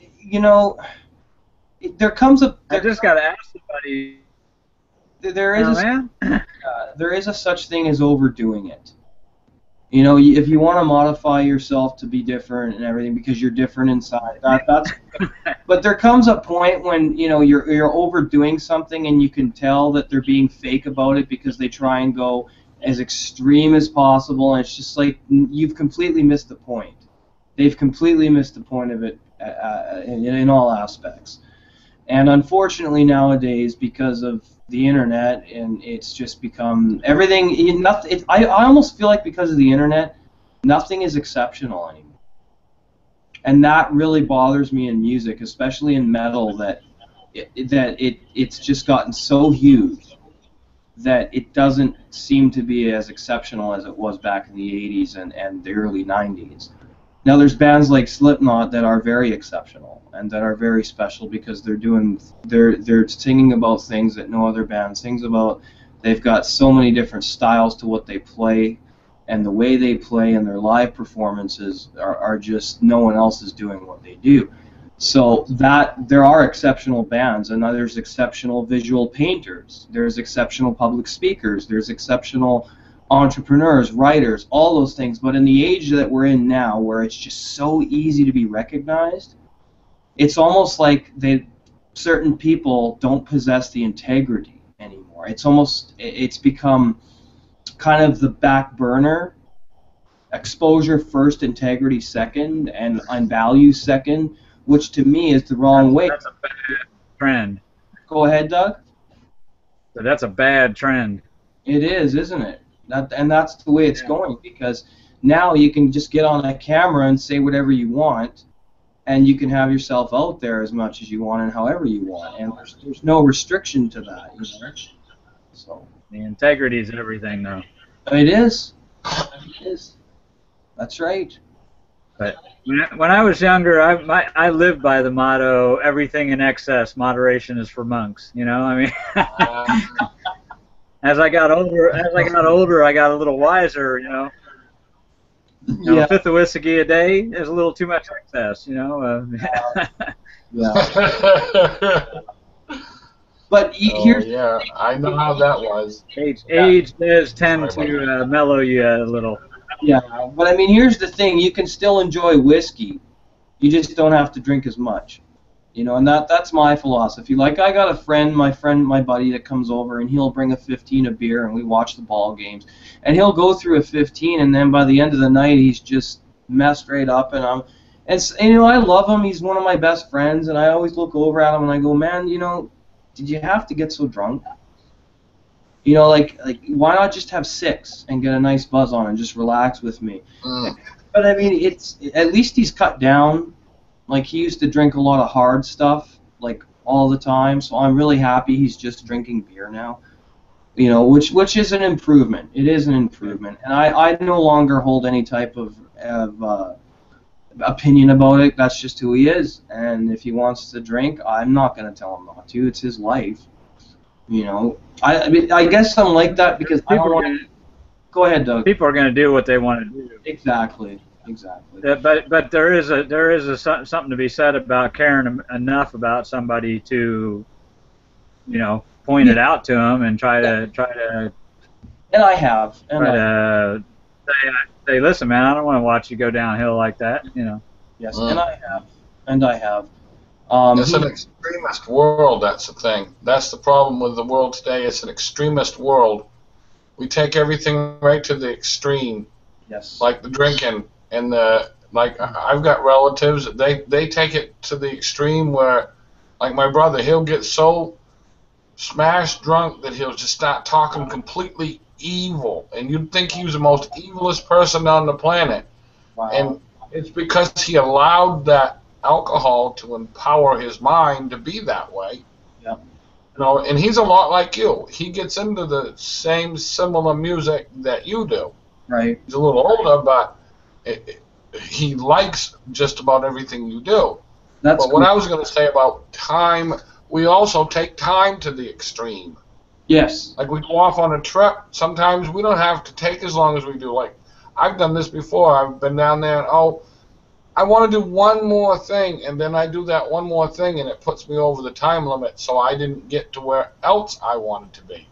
there comes a. I just gotta ask somebody. There is a such thing as overdoing it. If you want to modify yourself to be different and everything because you're different inside, that's. But there comes a point when you're overdoing something and you can tell that they're being fake about it because they try and go as extreme as possible, and it's just like you've completely missed the point. They've completely missed the point of it in all aspects. And unfortunately nowadays, because of the internet, and it's just become everything. I almost feel like because of the internet, nothing is exceptional anymore. And that really bothers me in music, especially in metal, that it's just gotten so huge that it doesn't seem to be as exceptional as it was back in the 80s and the early 90s. Now there's bands like Slipknot that are very exceptional and that are very special because they're singing about things that no other band sings about. They've got so many different styles to what they play, and the way they play and their live performances are just, no one else is doing what they do. So that there are exceptional bands, and there's exceptional visual painters, there's exceptional public speakers, there's exceptional entrepreneurs, writers, all those things. But in the age that we're in now, where it's just so easy to be recognized, it's almost like certain people don't possess the integrity anymore. It's become kind of the back burner, exposure first, integrity second, and value second, which to me is the wrong way. That's a bad trend. Go ahead, Doug. So that's a bad trend. It is, isn't it? And that's the way it's going, because now you can just get on a camera and say whatever you want, and you can have yourself out there as much as you want and however you want, and there's no restriction to that, So the integrity is everything, though. It is. It is. That's right. But when I was younger, I lived by the motto: everything in excess, moderation is for monks. I mean. As I got older, I got a little wiser. A fifth of whiskey a day is a little too much excess. Yeah. But yeah, I know how that was. Age does tend to mellow you a little. Yeah, but I mean, here's the thing: you can still enjoy whiskey, you just don't have to drink as much. And that's my philosophy. Like, I got a friend, my buddy that comes over, and he'll bring a 15 of beer, and we watch the ball games, and he'll go through a 15, and then by the end of the night, he's just messed right up, and I love him. He's one of my best friends, and I always look over at him and I go, man, did you have to get so drunk? Like why not just have 6 and get a nice buzz on and just relax with me? But I mean, at least he's cut down. Like, he used to drink a lot of hard stuff, like, all the time, so I'm really happy he's just drinking beer now. You know, which is an improvement. It is an improvement, and I no longer hold any type of opinion about it. That's just who he is, and if he wants to drink, I'm not going to tell him not to. It's his life. You know, I mean, I guess I'm like that because I don't want to. Go ahead, Doug. People are going to do what they want to do. Exactly. Exactly. But there is something to be said about caring enough about somebody to, you know, point it out to them and try to. And I have. Say, listen, man, I don't want to watch you go downhill like that. You know. Yes, and I have. And I have. It's an extremist world. That's the thing. That's the problem with the world today. It's an extremist world. We take everything right to the extreme. Yes. Like the drinking and the like. I've got relatives. They take it to the extreme where, like my brother, he'll get so smashed drunk that he'll just start talking completely evil, and you'd think he was the most evilest person on the planet. Wow. And it's because he allowed that alcohol to empower his mind to be that way. Yeah. You know, and he's a lot like you. He gets into the same similar music that you do. Right. He's a little older, but he likes just about everything you do. That's but what I was going to say about time, we also take time to the extreme. Yes. Like we go off on a trip, sometimes we don't have to take as long as we do. Like I've done this before. I've been down there and, I want to do one more thing, and then I do that one more thing, and it puts me over the time limit, so I didn't get to where else I wanted to be.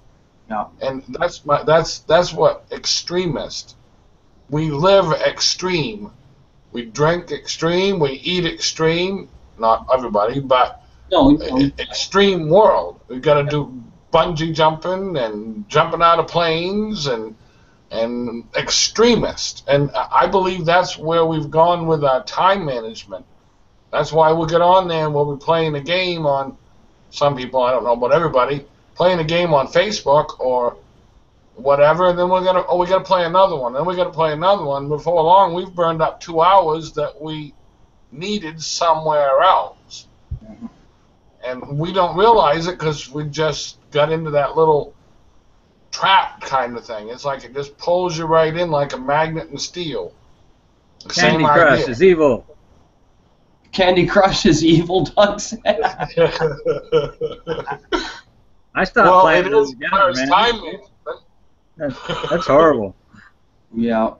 Yeah. And that's what extremist. We live extreme. We drink extreme. We eat extreme. Not everybody, but extreme world. We've got to do bungee jumping and jumping out of planes and extremist. And I believe that's where we've gone with our time management. That's why we'll get on there and we'll be playing a game on, some people, I don't know about everybody, playing a game on Facebook or whatever, and then we got to play another one, then we got to play another one. Before long, we've burned up 2 hours that we needed somewhere else. And we don't realize it because we just got into that little trap kind of thing. It's like it just pulls you right in like a magnet in steel. Candy Crush is evil. Candy Crush is evil, Doug said. I stopped playing it together, man. That's horrible. Yeah.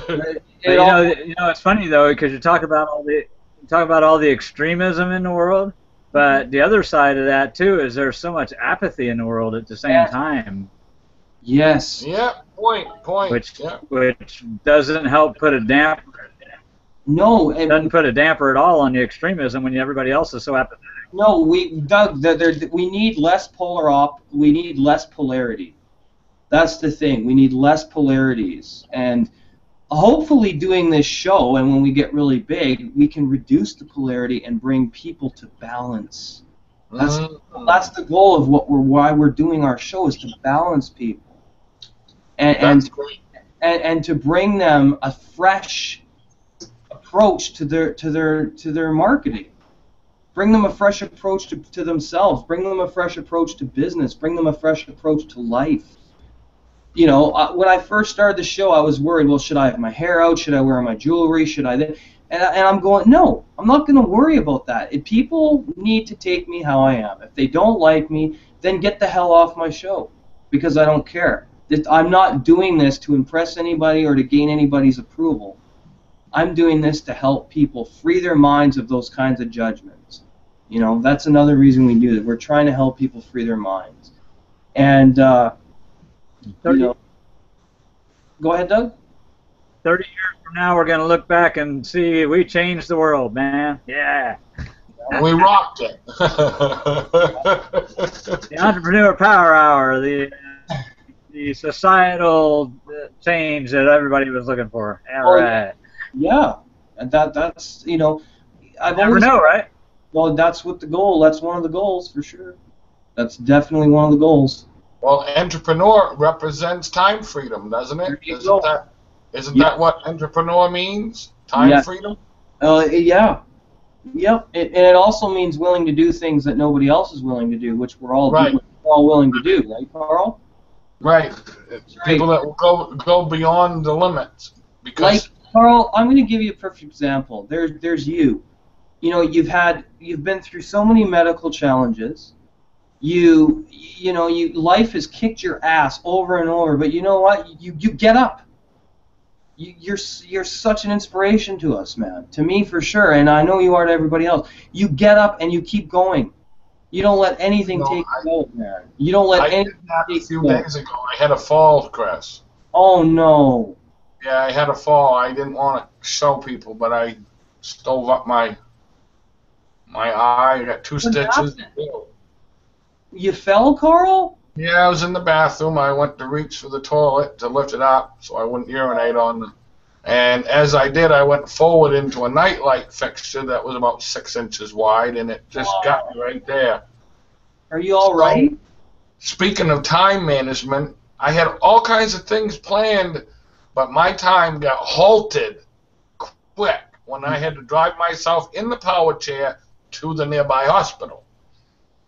But, you know, it's funny though because you talk about all the extremism in the world. But the other side of that, too, is there's so much apathy in the world at the same time. Yes. Yeah, point. Which doesn't help put a damper. No. It doesn't put a damper at all on the extremism when everybody else is so apathetic. No, Doug, we need less we need less polarity. That's the thing. We need less polarities. And hopefully doing this show, and when we get really big, we can reduce the polarity and bring people to balance. That's the goal of why we're doing our show, is to balance people, and to bring them a fresh approach to their marketing. Bring them a fresh approach to themselves. Bring them a fresh approach to business. Bring them a fresh approach to life. You know, when I first started the show, I was worried, well, should I have my hair out? Should I wear my jewelry? Should I then? And I'm going, no, I'm not going to worry about that. If people need to take me how I am. If they don't like me, then get the hell off my show, because I don't care. I'm not doing this to impress anybody or to gain anybody's approval. I'm doing this to help people free their minds of those kinds of judgments. You know, that's another reason we do it. We're trying to help people free their minds. And you know, go ahead, Doug. 30 years from now, we're going to look back and see we changed the world, man. Yeah. We rocked it. The Entrepreneur Power Hour, the societal change that everybody was looking for. All right. Yeah, and that's, you know, I've never know, right? Well, that's what the goal. That's one of the goals for sure. That's definitely one of the goals. Well, entrepreneur represents time freedom, doesn't it? Isn't that what entrepreneur means? Time freedom? Yeah. Yep. And it also means willing to do things that nobody else is willing to do, which we're all doing. we're all willing to do, right, Carl? Right. People that will go beyond the limits. Because Like, Carl, I'm going to give you a perfect example. There's you. You know, you've been through so many medical challenges. Life has kicked your ass over and over, but you know what? You get up. You're such an inspiration to us, man. To me, for sure, and I know you are to everybody else. You get up and you keep going. You don't let anything take you out, man. You don't let anything I did take that a few you out. days ago. I had a fall, Chris. Oh no. Yeah, I had a fall. I didn't want to show people, but I stove up my eye. I got 2 What stitches. happened? You fell, Carl? Yeah, I was in the bathroom. I went to reach for the toilet to lift it up so I wouldn't urinate on the. And as I did, I went forward into a nightlight fixture that was about 6 inches wide, and it just got me right there. Are you all right? Speaking of time management, I had all kinds of things planned, but my time got halted quick when I had to drive myself in the power chair to the nearby hospital.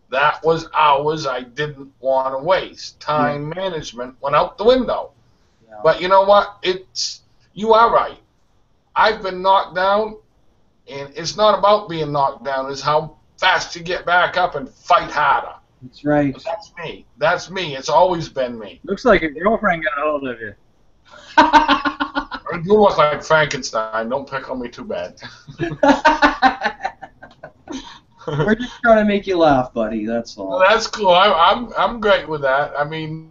That was hours I didn't want to waste. Time management went out the window. Yeah. But you know what? You are right. I've been knocked down, and it's not about being knocked down. It's how fast you get back up and fight harder. That's right. That's me. That's me. It's always been me. Looks like your girlfriend got a hold of you. You look like Frankenstein. Don't pick on me too bad. We're just trying to make you laugh, buddy. That's all. Well, that's cool. I'm great with that. I mean,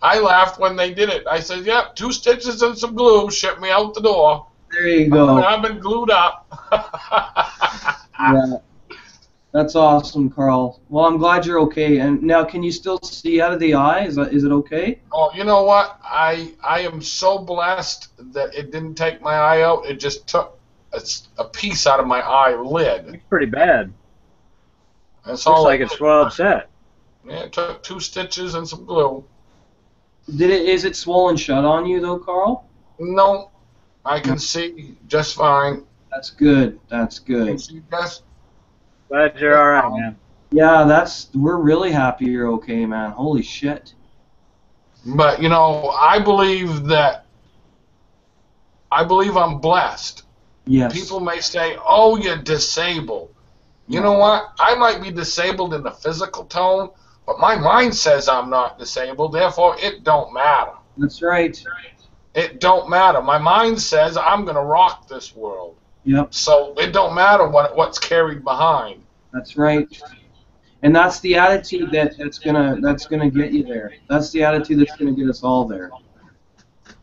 I laughed when they did it. I said, "Yep, 2 stitches and some glue. Ship me out the door." There you go. I've been glued up. Yeah. That's awesome, Carl. Well, I'm glad you're okay. And now, can you still see out of the eye? Is it okay? Oh, you know what? I am so blessed that it didn't take my eye out. It just took a piece out of my eyelid. It's pretty bad. That's Looks all. like it's swelled shut. Yeah, it took 2 stitches and some glue. Is it swollen shut on you though, Carl? No, I can see just fine. That's good. That's I can good. see just. Glad you're all right, man. Yeah, we're really happy you're okay, man. Holy shit. But you know, I believe I'm blessed. Yes. People may say, "Oh, you're disabled." You know what? I might be disabled in the physical tone, but my mind says I'm not disabled. Therefore, it don't matter. That's right. It don't matter. My mind says I'm gonna rock this world. Yep. So it don't matter what's carried behind. That's right. And that's the attitude that's gonna get you there. That's the attitude that's gonna get us all there.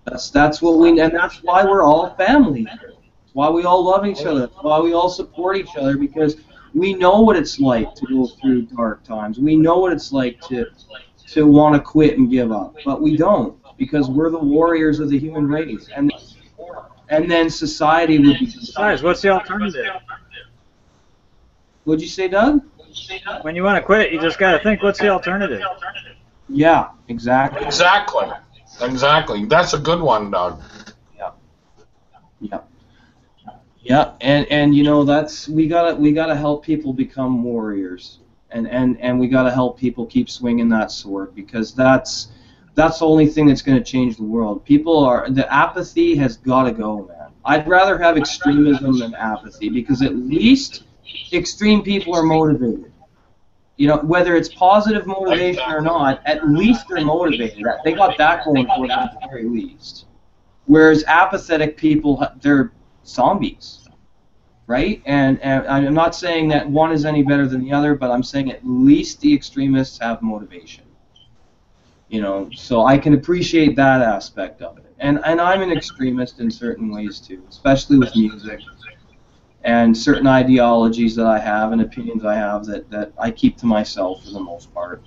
That's why we're all family. That's why we all love each other. That's why we all support each other, because we know what it's like to go through dark times. We know what it's like to want to quit and give up, but we don't, because we're the warriors of the human race. And then society would be. Besides, what's the alternative? What'd you say, Doug? When you want to quit, you just got to think, what's the alternative? Yeah, exactly. Exactly. That's a good one, Doug. Yeah, and you know, we gotta help people become warriors, and we gotta help people keep swinging that sword, because that's the only thing that's gonna change the world. The apathy has gotta go, man. I'd rather have extremism than apathy, because at least extreme people are motivated. You know, whether it's positive motivation or not, at least they're motivated. They got that going for them at the very least. Whereas apathetic people, they're zombies, right? And I'm not saying that one is any better than the other, but I'm saying at least the extremists have motivation. You know, so I can appreciate that aspect of it. And I'm an extremist in certain ways too, especially with music and certain ideologies that I have and opinions I have that I keep to myself for the most part.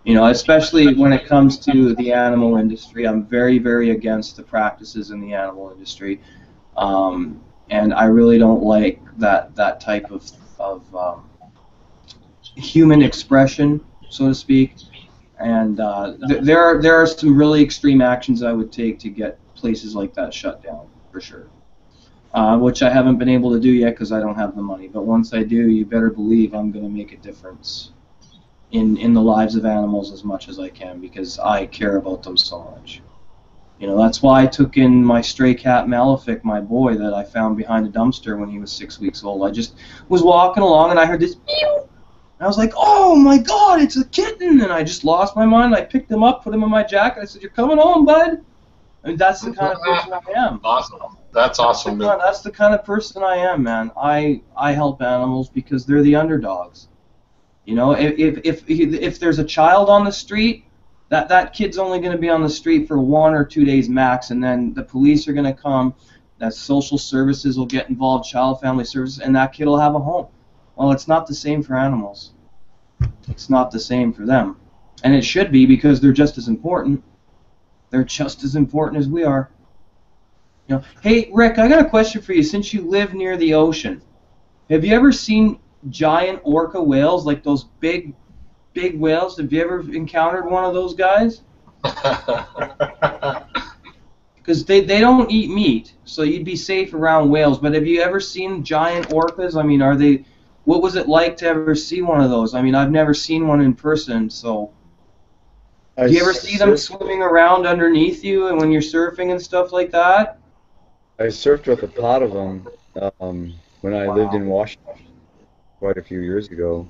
You know, especially when it comes to the animal industry, I'm very, very against the practices in the animal industry, and I really don't like that type of human expression, so to speak. And there are some really extreme actions I would take to get places like that shut down, for sure. Which I haven't been able to do yet because I don't have the money. But once I do, you better believe I'm going to make a difference. in the lives of animals as much as I can because I care about them so much. You know, that's why I took in my stray cat Malefic, my boy, that I found behind a dumpster when he was 6 weeks old. I just was walking along and I heard this meow. And I was like, oh my God, it's a kitten! And I just lost my mind. I picked him up, put him in my jacket. I said, you're coming home, bud. And that's the kind of person I am. Awesome. That's awesome. That's the kind of person I am, man. I help animals because they're the underdogs. You know, if there's a child on the street, that kid's only going to be on the street for 1 or 2 days max, and then the police are going to come, that social services will get involved, child family services, and that kid will have a home. Well, it's not the same for animals. It's not the same for them. And it should be because they're just as important. They're just as important as we are. You know, hey, Rick, I got a question for you. Since you live near the ocean, have you ever seen giant orca whales, like those big whales? Have you ever encountered one of those guys? Because they don't eat meat, so you'd be safe around whales. But have you ever seen giant orcas? I mean, what was it like to ever see one of those? I mean, I've never seen one in person, so... Do you ever see them swimming around underneath you and when you're surfing and stuff like that? I surfed with a pot of them when I lived in Washington quite a few years ago,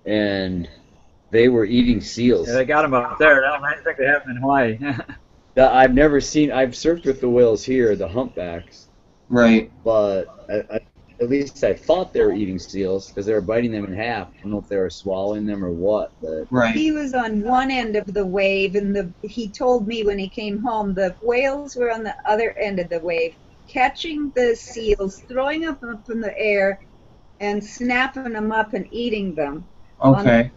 and they were eating seals. Yeah, they got them up there. I don't think they have them in Hawaii. I've surfed with the whales here, the humpbacks. Right. But at least I thought they were eating seals because they were biting them in half. I don't know if they were swallowing them or what. But right. He was on one end of the wave, and he told me when he came home the whales were on the other end of the wave, catching the seals, throwing them up in the air, and snapping them up and eating them. Okay.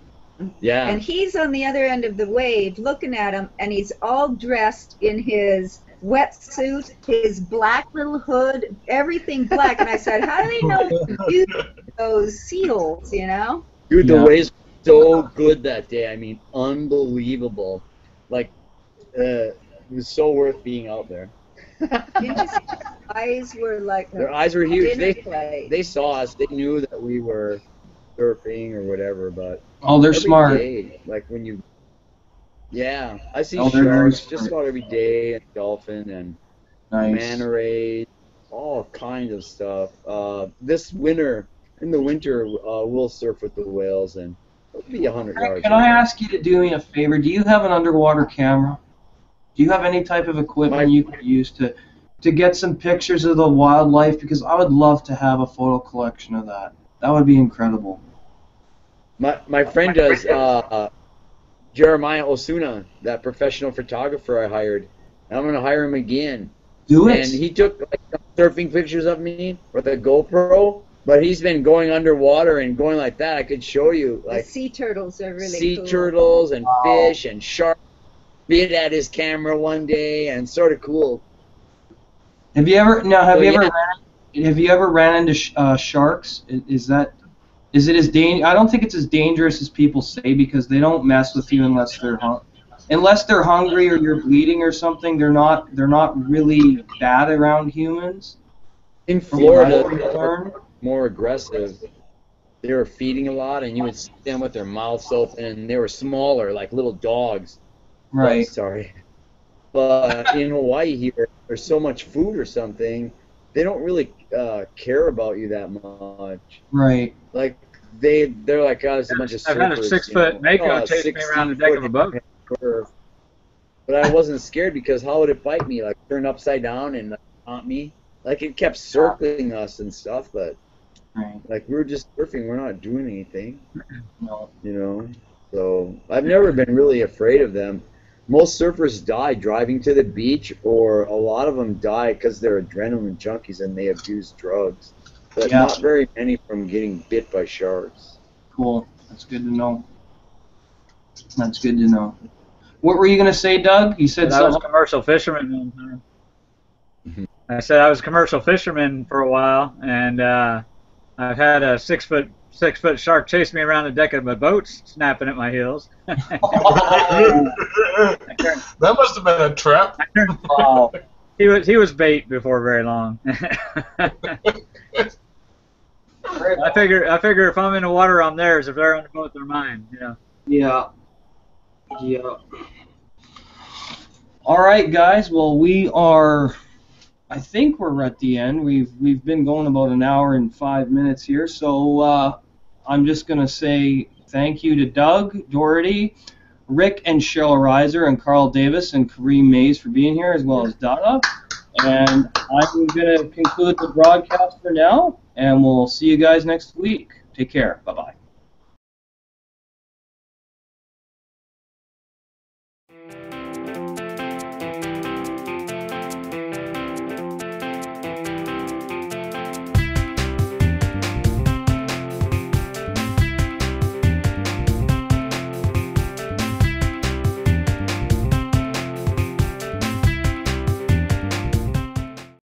Yeah. And he's on the other end of the wave looking at him, and he's all dressed in his wetsuit, his black little hood, everything black. And I said, how do they know to do those seals, you know? Dude, the waves were so good that day. I mean, unbelievable. Like, it was so worth being out there. Did you see their eyes were like... Their eyes were huge. They saw us. They knew that we were surfing or whatever, but... Oh, they're smart. Day, like when you... Yeah, I see sharks just about every day, and dolphin, and manta rays, all kinds of stuff. This winter, in the winter, we'll surf with the whales, and it'll be 100 yards. Can I ask you to do me a favor? Do you have an underwater camera? Do you have any type of equipment you could use to get some pictures of the wildlife? Because I would love to have a photo collection of that. That would be incredible. My friend does... Jeremiah Osuna, that professional photographer I hired. And I'm going to hire him again. Do it. And he took surfing pictures of me with a GoPro, but he's been going underwater and going like that. I could show you. Like, the sea turtles are really sea cool. turtles and fish and sharks. Bit at his camera one day, and sort of cool. Have you ever ran into sharks? Is it as I don't think it's as dangerous as people say because they don't mess with you unless they're hungry or you're bleeding or something. They're not really bad around humans. In Florida, they're more aggressive. They were feeding a lot, and you would see them with their mouths open, and they were smaller, like little dogs. Right. Oh, sorry. But in Hawaii here, there's so much food or something, they don't really care about you that much. Right. Like they're like, oh, there's a bunch of surfers. I've had a 6-foot mako chase me around the deck of a boat. But I wasn't scared because how would it bite me? Like turn upside down and haunt me? Like it kept circling us and stuff, but like we were just surfing, we're not doing anything. No. You know? So I've never been really afraid of them. Most surfers die driving to the beach, or a lot of them die because they're adrenaline junkies and they abuse drugs. But not very many from getting bit by sharks. Cool. That's good to know. That's good to know. What were you going to say, Doug? You said I was a commercial fisherman. I said I was a commercial fisherman for a while, and I've had a 6-foot shark chase me around the deck of my boat, snapping at my heels. That must have been a trap. He was bait before very long. I figure if I'm in the water, I'm theirs. If they're on the boat, they're mine. You know. Yeah. Yeah. All right, guys. Well, we are. I think we're at the end. We've been going about an hour and 5 minutes here, so I'm just gonna say thank you to Doug Doherty, Rick and Cheryl Reiser, and Carl Davis and Kareem Mays for being here, as well as Donna. And I'm gonna conclude the broadcast for now, and we'll see you guys next week. Take care. Bye bye.